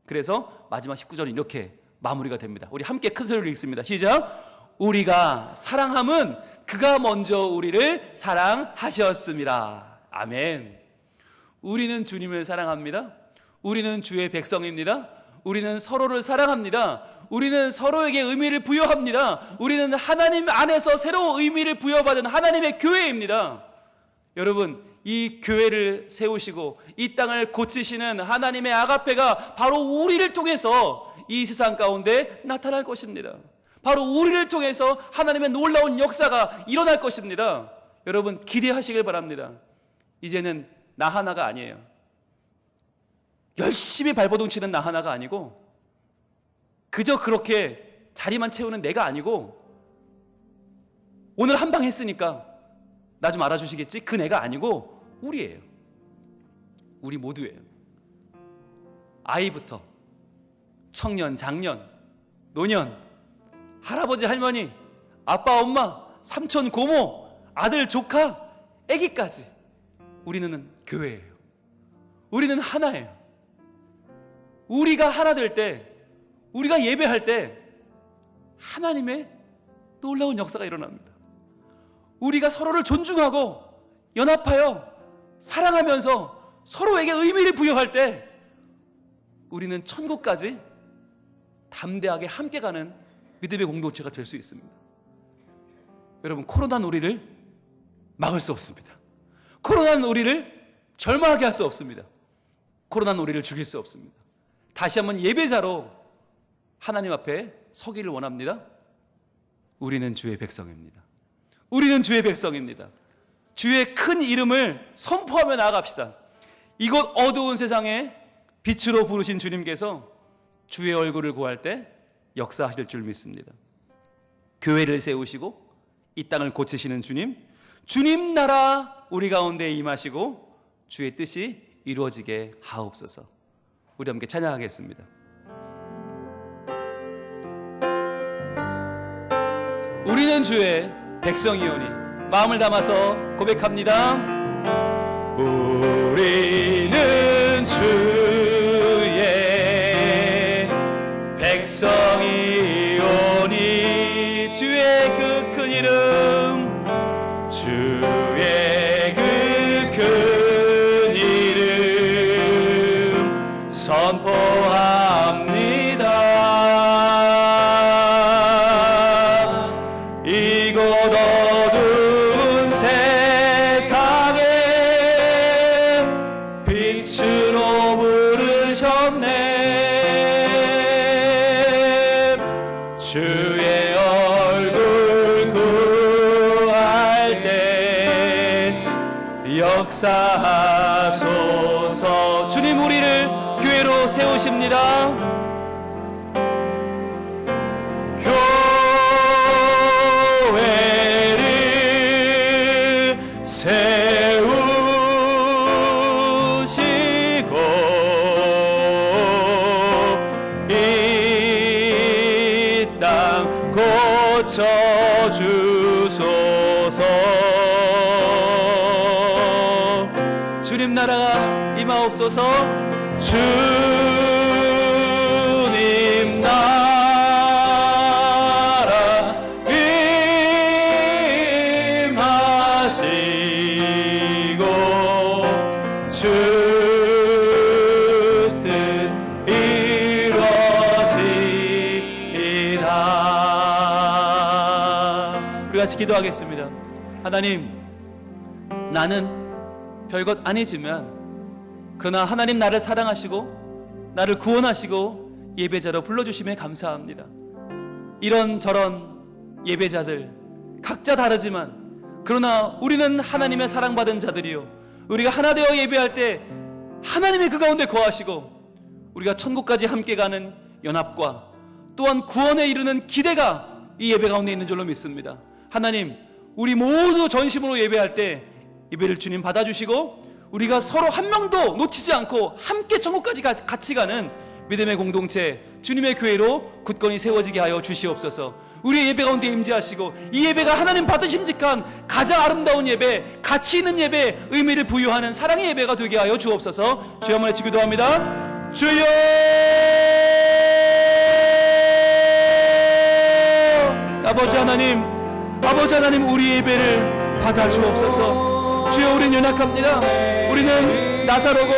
그래서 마지막 19절은 이렇게 마무리가 됩니다. 우리 함께 큰 소리로 읽습니다. 시작. 우리가 사랑함은 그가 먼저 우리를 사랑하셨습니다. 아멘. 우리는 주님을 사랑합니다. 우리는 주의 백성입니다. 우리는 서로를 사랑합니다. 우리는 서로에게 의미를 부여합니다. 우리는 하나님 안에서 새로운 의미를 부여받은 하나님의 교회입니다. 여러분, 이 교회를 세우시고 이 땅을 고치시는 하나님의 아가페가 바로 우리를 통해서 이 세상 가운데 나타날 것입니다. 바로 우리를 통해서 하나님의 놀라운 역사가 일어날 것입니다. 여러분, 기대하시길 바랍니다. 이제는 나 하나가 아니에요. 열심히 발버둥 치는 나 하나가 아니고, 그저 그렇게 자리만 채우는 내가 아니고, 오늘 한 방 했으니까 나 좀 알아주시겠지? 그 내가 아니고 우리예요. 우리 모두예요. 아이부터 청년, 장년, 노년, 할아버지, 할머니, 아빠, 엄마, 삼촌, 고모, 아들, 조카, 아기까지 우리는 교회예요. 우리는 하나예요. 우리가 하나 될 때, 우리가 예배할 때 하나님의 놀라운 역사가 일어납니다. 우리가 서로를 존중하고 연합하여 사랑하면서 서로에게 의미를 부여할 때 우리는 천국까지 담대하게 함께 가는 믿음의 공동체가 될 수 있습니다. 여러분, 코로나는 우리를 막을 수 없습니다. 코로나는 우리를 절망하게 할 수 없습니다. 코로나는 우리를 죽일 수 없습니다. 다시 한번 예배자로 하나님 앞에 서기를 원합니다. 우리는 주의 백성입니다. 우리는 주의 백성입니다. 주의 큰 이름을 선포하며 나아갑시다. 이곳 어두운 세상에 빛으로 부르신 주님께서 주의 얼굴을 구할 때 역사하실 줄 믿습니다. 교회를 세우시고 이 땅을 고치시는 주님, 주님 나라 우리 가운데 임하시고 주의 뜻이 이루어지게 하옵소서. 우리 함께 찬양하겠습니다. 우리는 주의 백성이오니, 마음을 담아서 고백합니다. 우리는 주의 백성이오니, 주의 그 큰 이름, 주의 그 큰 이름 선포합니다. 이곳 어두운 세상에 빛으로 부르셨네. 주의 얼굴 구할 때 역사하소서. 주님, 우리를 교회로 세우십니다. 세우시고 이 땅 고쳐주소서. 주님 나라가 임하옵소서. 주님 나라 우리 같이 기도하겠습니다. 하나님, 나는 별것 아니지만 그러나 하나님 나를 사랑하시고 나를 구원하시고 예배자로 불러주심에 감사합니다. 이런저런 예배자들 각자 다르지만 그러나 우리는 하나님의 사랑받은 자들이요, 우리가 하나 되어 예배할 때 하나님이 그 가운데 거하시고 우리가 천국까지 함께 가는 연합과 또한 구원에 이르는 기대가 이 예배 가운데 있는 줄로 믿습니다. 하나님, 우리 모두 전심으로 예배할 때 예배를 주님 받아주시고 우리가 서로 한 명도 놓치지 않고 함께 천국까지 같이 가는 믿음의 공동체 주님의 교회로 굳건히 세워지게 하여 주시옵소서. 우리의 예배 가운데 임재하시고 이 예배가 하나님 받으심직한 가장 아름다운 예배, 가치 있는 예배, 의미를 부여하는 사랑의 예배가 되게 하여 주옵소서. 주여 한번 기도합니다. 주여, 아버지 하나님, 우리 예배를 받아 주옵소서. 주여, 우리는 연약합니다. 우리는 나사로고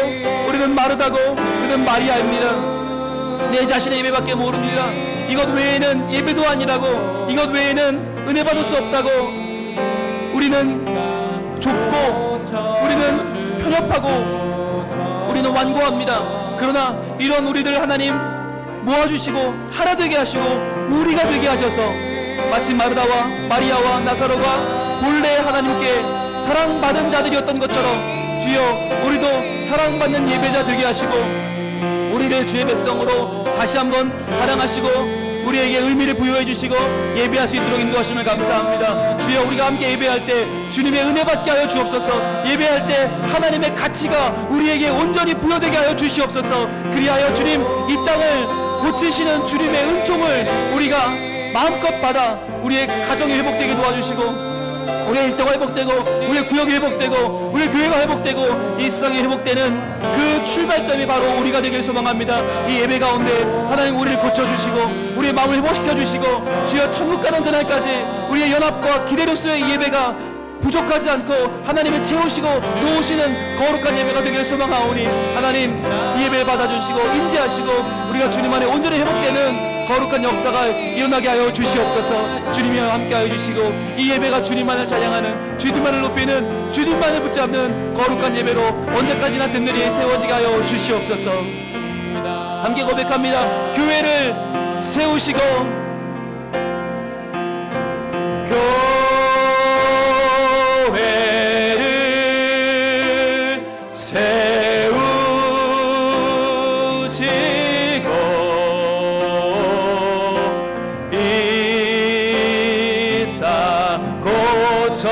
우리는 마르다고 우리는 마리아입니다. 내 자신의 예배밖에 모릅니다. 이것 외에는 예배도 아니라고, 이것 외에는 은혜 받을 수 없다고, 우리는 좁고 우리는 편협하고 우리는 완고합니다. 그러나 이런 우리들 하나님 모아주시고 하나 되게 하시고 우리가 되게 하셔서 마치 마르다와 마리아와 나사로가 본래 하나님께 사랑받은 자들이었던 것처럼 주여, 우리도 사랑받는 예배자 되게 하시고 우리를 주의 백성으로 다시 한번 사랑하시고 우리에게 의미를 부여해 주시고 예배할 수 있도록 인도하시면 감사합니다. 주여, 우리가 함께 예배할 때 주님의 은혜 받게 하여 주옵소서. 예배할 때 하나님의 가치가 우리에게 온전히 부여되게 하여 주시옵소서. 그리하여 주님, 이 땅을 고치시는 주님의 은총을 우리가 마음껏 받아 우리의 가정이 회복되게 도와주시고 우리의 일터가 회복되고 우리의 구역이 회복되고 우리의 교회가 회복되고 이 세상이 회복되는 그 출발점이 바로 우리가 되길 소망합니다. 이 예배 가운데 하나님 우리를 고쳐주시고 우리의 마음을 회복시켜주시고 주여, 천국 가는 그날까지 우리의 연합과 기대로서의 이 예배가 부족하지 않고 하나님이 채우시고 도우시는 거룩한 예배가 되기를 소망하오니 하나님, 이 예배를 받아주시고 임재하시고 우리가 주님 안에 온전히 회복되는 거룩한 역사가 일어나게 하여 주시옵소서. 주님이와 함께 하여 주시고 이 예배가 주님만을 찬양하는, 주님만을 높이는, 주님만을 붙잡는 거룩한 예배로 언제까지나 든든히 세워지게 하여 주시옵소서. 함께 고백합니다. 교회를 세우시고 교회를 세우시고 이 땅 고쳐주소서.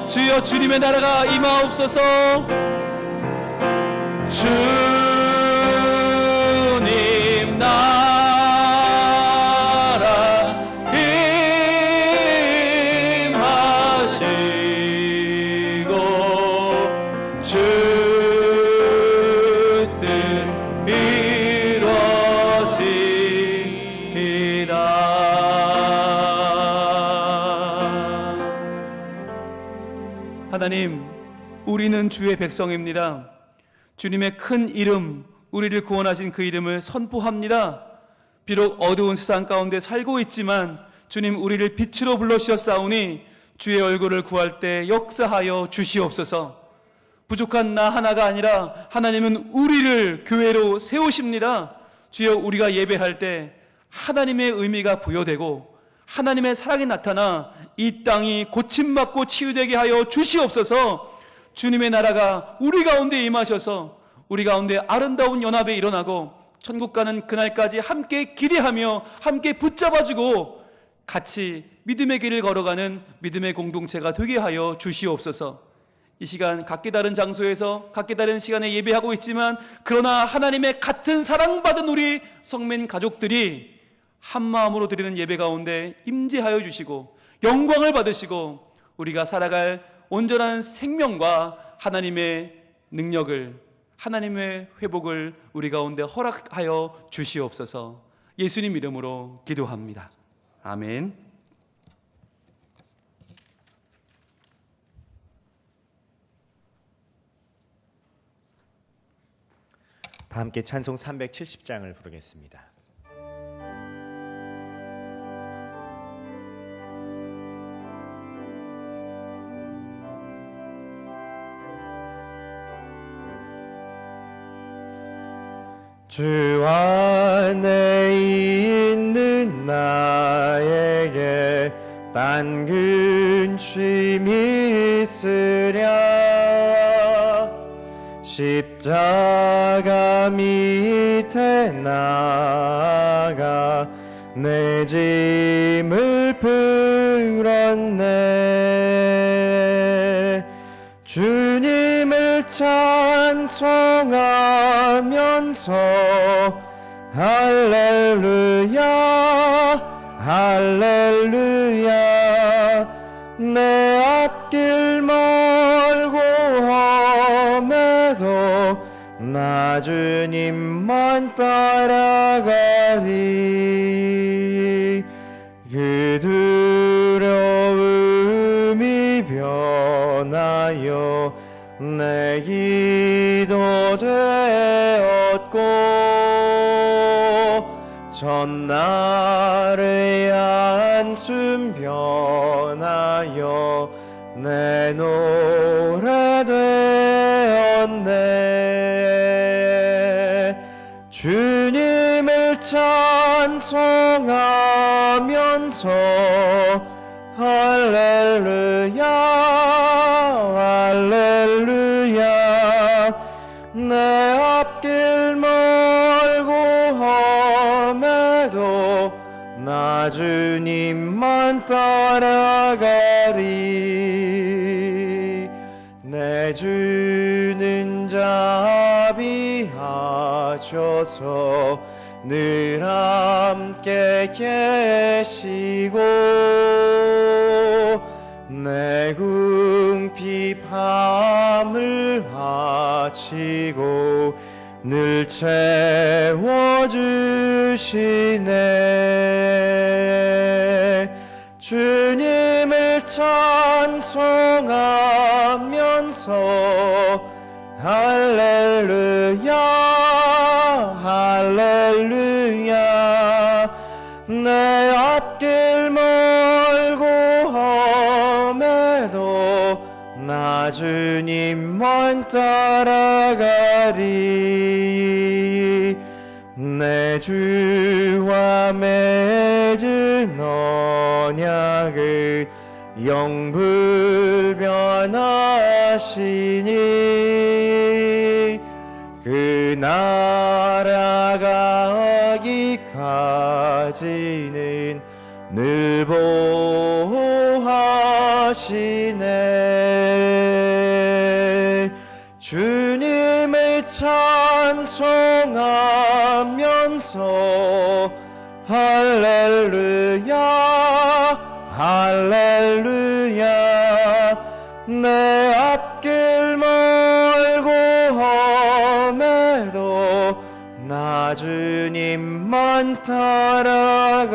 주여, 주님의 나라가 임하옵소서. 주님 나라 임하시고 주 뜻 이루어지이다. 하나님, 우리는 주의 백성입니다. 주님의 큰 이름, 우리를 구원하신 그 이름을 선포합니다. 비록 어두운 세상 가운데 살고 있지만 주님, 우리를 빛으로 불러주셨사오니 주의 얼굴을 구할 때 역사하여 주시옵소서. 부족한 나 하나가 아니라 하나님은 우리를 교회로 세우십니다. 주여, 우리가 예배할 때 하나님의 의미가 부여되고 하나님의 사랑이 나타나 이 땅이 고침받고 치유되게 하여 주시옵소서. 주님의 나라가 우리 가운데 임하셔서 우리 가운데 아름다운 연합에 일어나고 천국 가는 그날까지 함께 기대하며 함께 붙잡아주고 같이 믿음의 길을 걸어가는 믿음의 공동체가 되게 하여 주시옵소서. 이 시간 각기 다른 장소에서 각기 다른 시간에 예배하고 있지만 그러나 하나님의 같은 사랑받은 우리 성민 가족들이 한 마음으로 드리는 예배 가운데 임재하여 주시고 영광을 받으시고 우리가 살아갈 온전한 생명과 하나님의 능력을, 하나님의 회복을 우리 가운데 허락하여 주시옵소서. 예수님 이름으로 기도합니다. 아멘. 다 함께 찬송 370장을 부르겠습니다. 주 안에 있는 나에게 딴 근심이 있으랴. 십자가 밑에 나아가 내 짐을 풀었네. 주님을 찬송하면서 할렐루야 할렐루야. 내 앞길 멀고 험해도 나 주님만 따라가리. 그 두려움이 변하여 내 기도 되었고 전날의 한숨 변하여 내 노래 되었네. 주님을 찬송하면서 할렐루야 할렐루야. 내 앞길 멀고 험해도 나 주님만 따라가리. 내 주는 자비하셔서 늘 함께 계시고 내 궁핍함을 아시고 늘 채워주시네. 주님을 찬송하면서 할렐루야 할렐루야. 내 앞길 멀고 험해도 나 주님만 따라가리. 내 주와 맺은 언약을 영불변하시니 그 나라가기까지는 늘 보호하시네. 주님을 찬송하면서 할렐루야 할렐루야. 내 앞길 멀고 험해도 나 주님만 따라가리.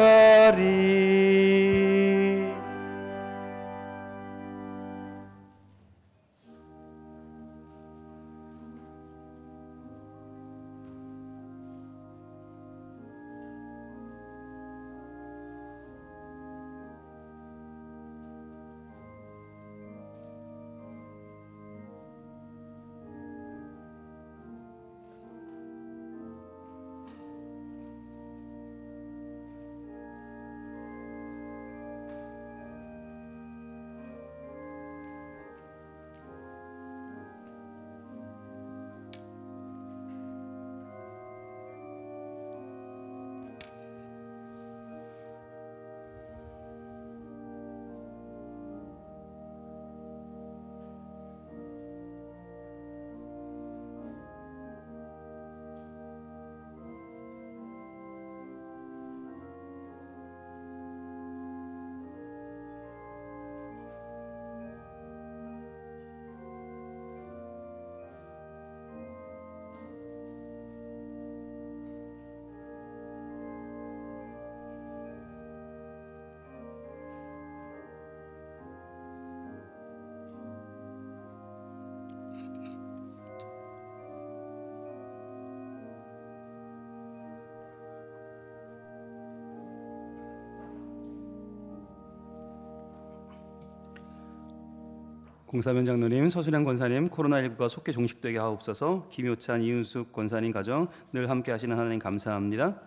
공사면 장로님, 서순양 권사님, 코로나19가 속히 종식되게 하옵소서. 김효찬, 이은숙 권사님 가정 늘 함께 하시는 하나님 감사합니다.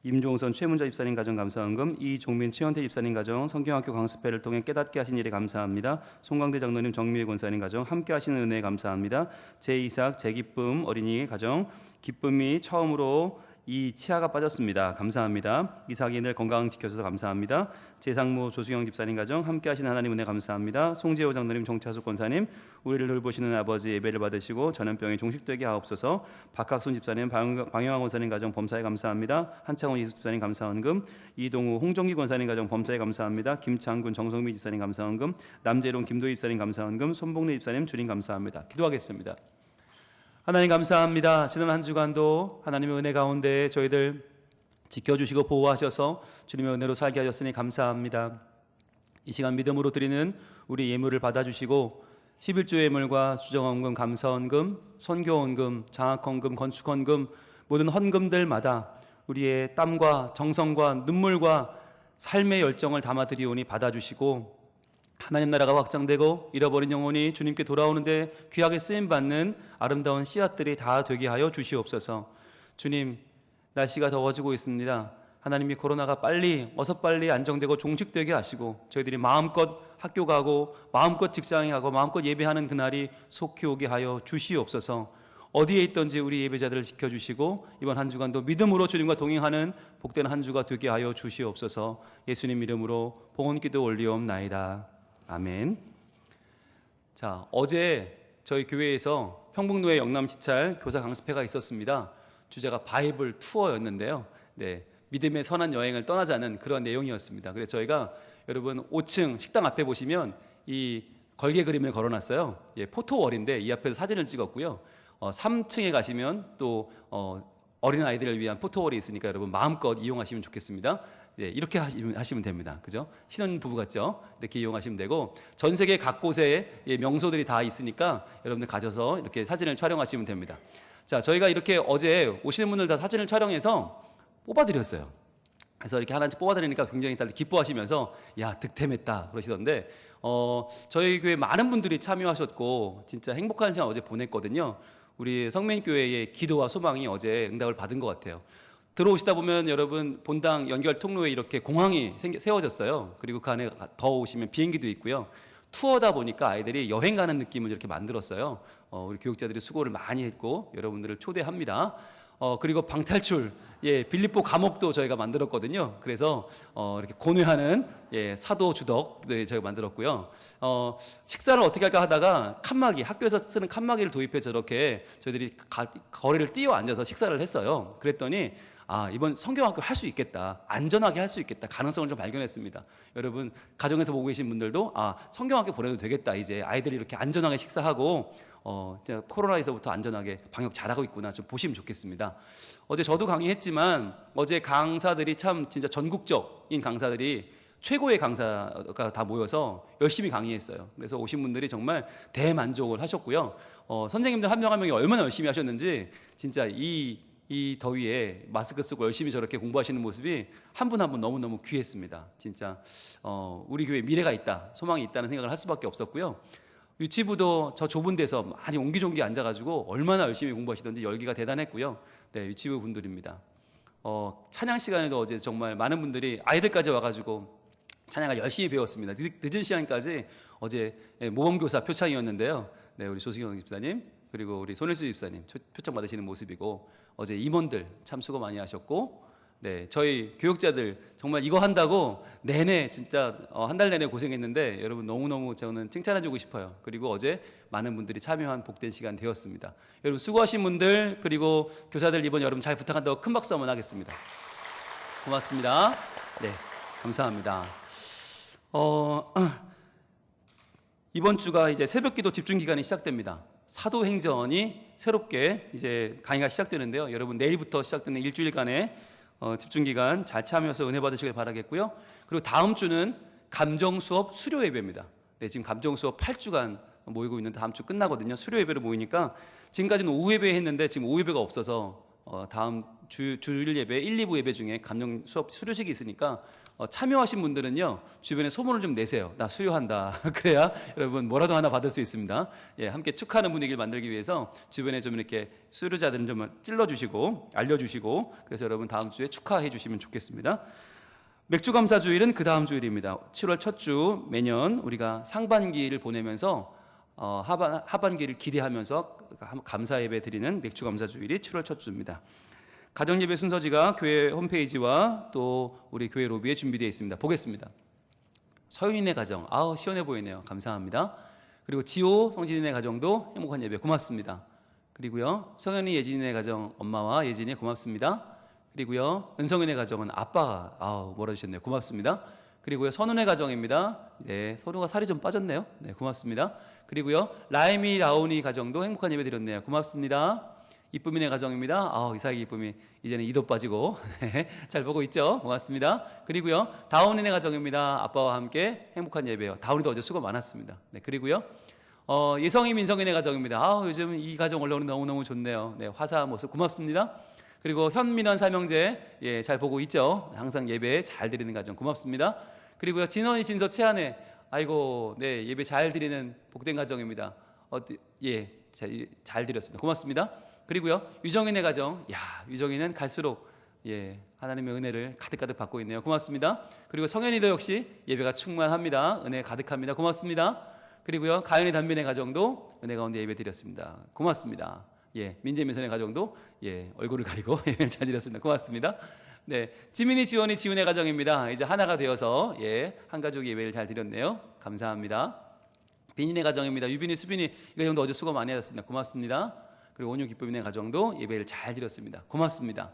임종선, 최문자 집사님 가정 감사헌금, 이종민, 최현태 집사님 가정 성경학교 강습회를 통해 깨닫게 하신 일에 감사합니다. 송광대 장로님, 정미애 권사님 가정 함께 하시는 은혜에 감사합니다. 제이삭, 제기쁨 어린이 가정 기쁨이 처음으로 이 치아가 빠졌습니다. 감사합니다. 이삭이 늘 건강 지켜줘서 감사합니다. 제상무, 조수경 집사님 가정 함께 하시는 하나님 은혜 감사합니다. 송재호 장로님, 정차숙 권사님 우리를 돌보시는 아버지 예배를 받으시고 전염병이 종식되게 하옵소서. 박학순 집사님, 방영환 권사님 가정 범사에 감사합니다. 한창원 이수 집사님 감사헌금, 이동우, 홍정기 권사님 가정 범사에 감사합니다. 김창군, 정성미 집사님 감사헌금, 남재롱, 김도희 집사님 감사헌금, 손봉래 집사님 주님 감사합니다. 기도하겠습니다. 하나님 감사합니다. 지난 한 주간도 하나님의 은혜 가운데 저희들 지켜주시고 보호하셔서 주님의 은혜로 살게 하셨으니 감사합니다. 이 시간 믿음으로 드리는 우리 예물을 받아주시고 11조 예물과 주정헌금, 감사헌금, 선교헌금, 장학헌금, 건축헌금 모든 헌금들마다 우리의 땀과 정성과 눈물과 삶의 열정을 담아드리오니 받아주시고 하나님 나라가 확장되고 잃어버린 영혼이 주님께 돌아오는데 귀하게 쓰임받는 아름다운 씨앗들이 다 되게 하여 주시옵소서. 주님, 날씨가 더워지고 있습니다. 하나님이 코로나가 어서 빨리 안정되고 종식되게 하시고 저희들이 마음껏 학교 가고 마음껏 직장에 가고 마음껏 예배하는 그날이 속히 오게 하여 주시옵소서. 어디에 있든지 우리 예배자들을 지켜주시고 이번 한 주간도 믿음으로 주님과 동행하는 복된 한 주가 되게 하여 주시옵소서. 예수님 이름으로 봉헌기도 올리옵나이다. 아멘. 자, 어제 저희 교회에서 평북로의 영남시찰 교사 강습회가 있었습니다. 주제가 바이블 투어였는데요. 네, 믿음의 선한 여행을 떠나자는 그런 내용이었습니다. 그래서 저희가 여러분 5층 식당 앞에 보시면 이 걸개 그림을 걸어놨어요. 예, 포토월인데 이 앞에서 사진을 찍었고요. 3층에 가시면 또 어린 아이들을 위한 포토월이 있으니까 여러분 마음껏 이용하시면 좋겠습니다. 예, 이렇게 하시면 됩니다. 그죠? 신혼부부 같죠? 이렇게 이용하시면 되고 전 세계 각 곳에 명소들이 다 있으니까 여러분들 가셔서 이렇게 사진을 촬영하시면 됩니다. 자, 저희가 이렇게 어제 오시는 분들 다 사진을 촬영해서 뽑아드렸어요. 그래서 이렇게 하나씩 뽑아드리니까 굉장히 다들 기뻐하시면서 야, 득템했다 그러시던데 저희 교회 많은 분들이 참여하셨고 진짜 행복한 시간 어제 보냈거든요. 우리 성민교회의 기도와 소망이 어제 응답을 받은 것 같아요. 들어오시다 보면 여러분 본당 연결 통로에 이렇게 공항이 세워졌어요. 그리고 그 안에 더 오시면 비행기도 있고요. 투어다 보니까 아이들이 여행 가는 느낌을 이렇게 만들었어요. 우리 교육자들이 수고를 많이 했고 여러분들을 초대합니다. 그리고 방탈출, 빌립보 감옥도 저희가 만들었거든요. 그래서 이렇게 고뇌하는 사도 주덕 저희가 만들었고요. 식사를 어떻게 할까 하다가 칸막이, 학교에서 쓰는 칸막이를 도입해서 저렇게 저희들이 거리를 뛰어 앉아서 식사를 했어요. 그랬더니 이번 성경학교 할 수 있겠다, 안전하게 할 수 있겠다, 가능성을 좀 발견했습니다. 여러분 가정에서 보고 계신 분들도 성경학교 보내도 되겠다, 이제 아이들이 이렇게 안전하게 식사하고 코로나에서부터 안전하게 방역 잘하고 있구나 좀 보시면 좋겠습니다. 어제 저도 강의했지만 어제 강사들이 참 진짜 전국적인 강사들이 최고의 강사가 다 모여서 열심히 강의했어요. 그래서 오신 분들이 정말 대만족을 하셨고요. 선생님들 한 명 한 명이 얼마나 열심히 하셨는지 진짜 이 더위에 마스크 쓰고 열심히 저렇게 공부하시는 모습이 한 분 한 분 너무너무 귀했습니다. 진짜 우리 교회에 미래가 있다, 소망이 있다는 생각을 할 수밖에 없었고요. 유치부도 저 좁은 데서 많이 옹기종기 앉아가지고 얼마나 열심히 공부하시던지 열기가 대단했고요. 네, 유치부 분들입니다. 찬양 시간에도 어제 정말 많은 분들이 아이들까지 와가지고 찬양을 열심히 배웠습니다. 늦은 시간까지 어제 모범교사 표창이었는데요. 네, 우리 조승영 집사님 그리고 우리 손일수 집사님 표창 받으시는 모습이고 어제 임원들 참 수고 많이 하셨고 네, 저희 교육자들 정말 이거 한다고 내내 진짜 한 달 내내 고생했는데 여러분 너무너무 저는 칭찬해주고 싶어요. 그리고 어제 많은 분들이 참여한 복된 시간 되었습니다. 여러분 수고하신 분들 그리고 교사들 이번 여름 잘 부탁한다고 큰 박수 한번 하겠습니다. 고맙습니다. 네, 감사합니다. 이번 주가 이제 새벽기도 집중 기간이 시작됩니다. 사도행전이 새롭게 이제 강의가 시작되는데요. 여러분 내일부터 시작되는 일주일간의 집중 기간 잘 참여해서 은혜 받으시길 바라겠고요. 그리고 다음 주는 감정 수업 수료 예배입니다. 네, 지금 감정 수업 8주간 모이고 있는데 다음 주 끝나거든요. 수료 예배로 모이니까 지금까지는 오후 예배 했는데 지금 오후 예배가 없어서 다음 주일 예배 1, 2부 예배 중에 감정 수업 수료식이 있으니까 참여하신 분들은요 주변에 소문을 좀 내세요. 나 수료한다. 그래야 여러분 뭐라도 하나 받을 수 있습니다. 예, 함께 축하하는 분위기를 만들기 위해서 주변에 좀 이렇게 수료자들은 좀 찔러주시고 알려주시고 그래서 여러분 다음 주에 축하해 주시면 좋겠습니다. 맥주감사 주일은 그 다음 주일입니다. 7월 첫 주 매년 우리가 상반기를 보내면서 하반기를 기대하면서 감사 예배 드리는 맥주감사 주일이 7월 첫 주입니다. 가정 예배 순서지가 교회 홈페이지와 또 우리 교회 로비에 준비되어 있습니다. 보겠습니다. 서윤이네 가정, 아우 시원해 보이네요. 감사합니다. 그리고 지호, 성진이네 가정도 행복한 예배 고맙습니다. 그리고요 성현이, 예진이네 가정 엄마와 예진이 고맙습니다. 그리고요 은성이네 가정은 아빠가 아우 몰아주셨네요. 고맙습니다. 그리고요 선우네 가정입니다. 네, 선우가 살이 좀 빠졌네요. 네, 고맙습니다. 그리고요 라임이, 라온이 가정도 행복한 예배 드렸네요. 고맙습니다. 이쁨이네 가정입니다. 이삭이 이쁨이 이제는 이도 빠지고 잘 보고 있죠. 고맙습니다. 그리고요 다운이네 가정입니다. 아빠와 함께 행복한 예배요. 다운이도 어제 수고 많았습니다. 네, 그리고요 예성이, 민성이네 가정입니다. 요즘 이 가정 올라오는 너무너무 좋네요. 네, 화사한 모습 고맙습니다. 그리고 현민원, 삼형제 예, 잘 보고 있죠. 항상 예배 잘 드리는 가정 고맙습니다. 그리고요 진원이, 진서, 채안에 아이고 네 예배 잘 드리는 복된 가정입니다. 예, 잘 드렸습니다. 고맙습니다. 그리고요 유정인의 가정, 유정인은 갈수록 예 하나님의 은혜를 가득가득 받고 있네요. 고맙습니다. 그리고 성현이도 역시 예배가 충만합니다. 은혜 가득합니다. 고맙습니다. 그리고요 가연이, 단빈의 가정도 은혜 가운데 예배 드렸습니다. 고맙습니다. 예 민재, 민선의 가정도 예 얼굴을 가리고 예배를 잘 드렸습니다. 고맙습니다. 네 지민이, 지원이, 지훈의 가정입니다. 이제 하나가 되어서 한 가족 예배를 잘 드렸네요. 감사합니다. 빈인의 가정입니다. 유빈이, 수빈이 이 가정도 어제 수고 많이 하셨습니다. 고맙습니다. 그리고 온유, 기쁨이네 가정도 예배를 잘 드렸습니다. 고맙습니다.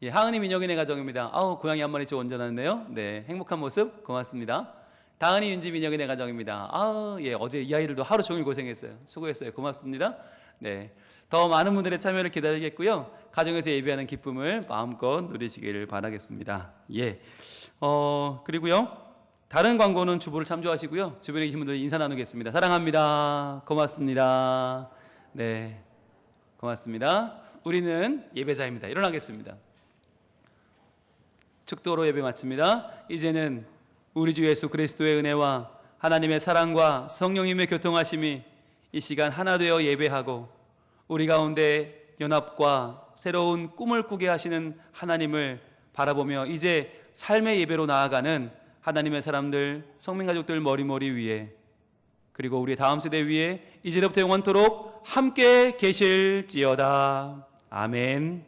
예, 하은이, 민혁이네 가정입니다. 고양이 한 마리씩 온전하네요. 네, 행복한 모습 고맙습니다. 다은이, 윤지, 민혁이네 가정입니다. 예, 어제 이 아이들도 하루 종일 고생했어요. 수고했어요. 고맙습니다. 네, 더 많은 분들의 참여를 기다리겠고요. 가정에서 예배하는 기쁨을 마음껏 누리시기를 바라겠습니다. 예, 그리고요. 다른 광고는 주보를 참조하시고요. 주변에 계신 분들 인사 나누겠습니다. 사랑합니다. 고맙습니다. 네. 고맙습니다. 우리는 예배자입니다. 일어나겠습니다. 축도로 예배 마칩니다. 이제는 우리 주 예수 그리스도의 은혜와 하나님의 사랑과 성령님의 교통하심이 이 시간 하나 되어 예배하고 우리 가운데 연합과 새로운 꿈을 꾸게 하시는 하나님을 바라보며 이제 삶의 예배로 나아가는 하나님의 사람들, 성민가족들 머리머리 위에 그리고 우리 다음 세대 위에 이제부터 영원토록 함께 계실지어다. 아멘.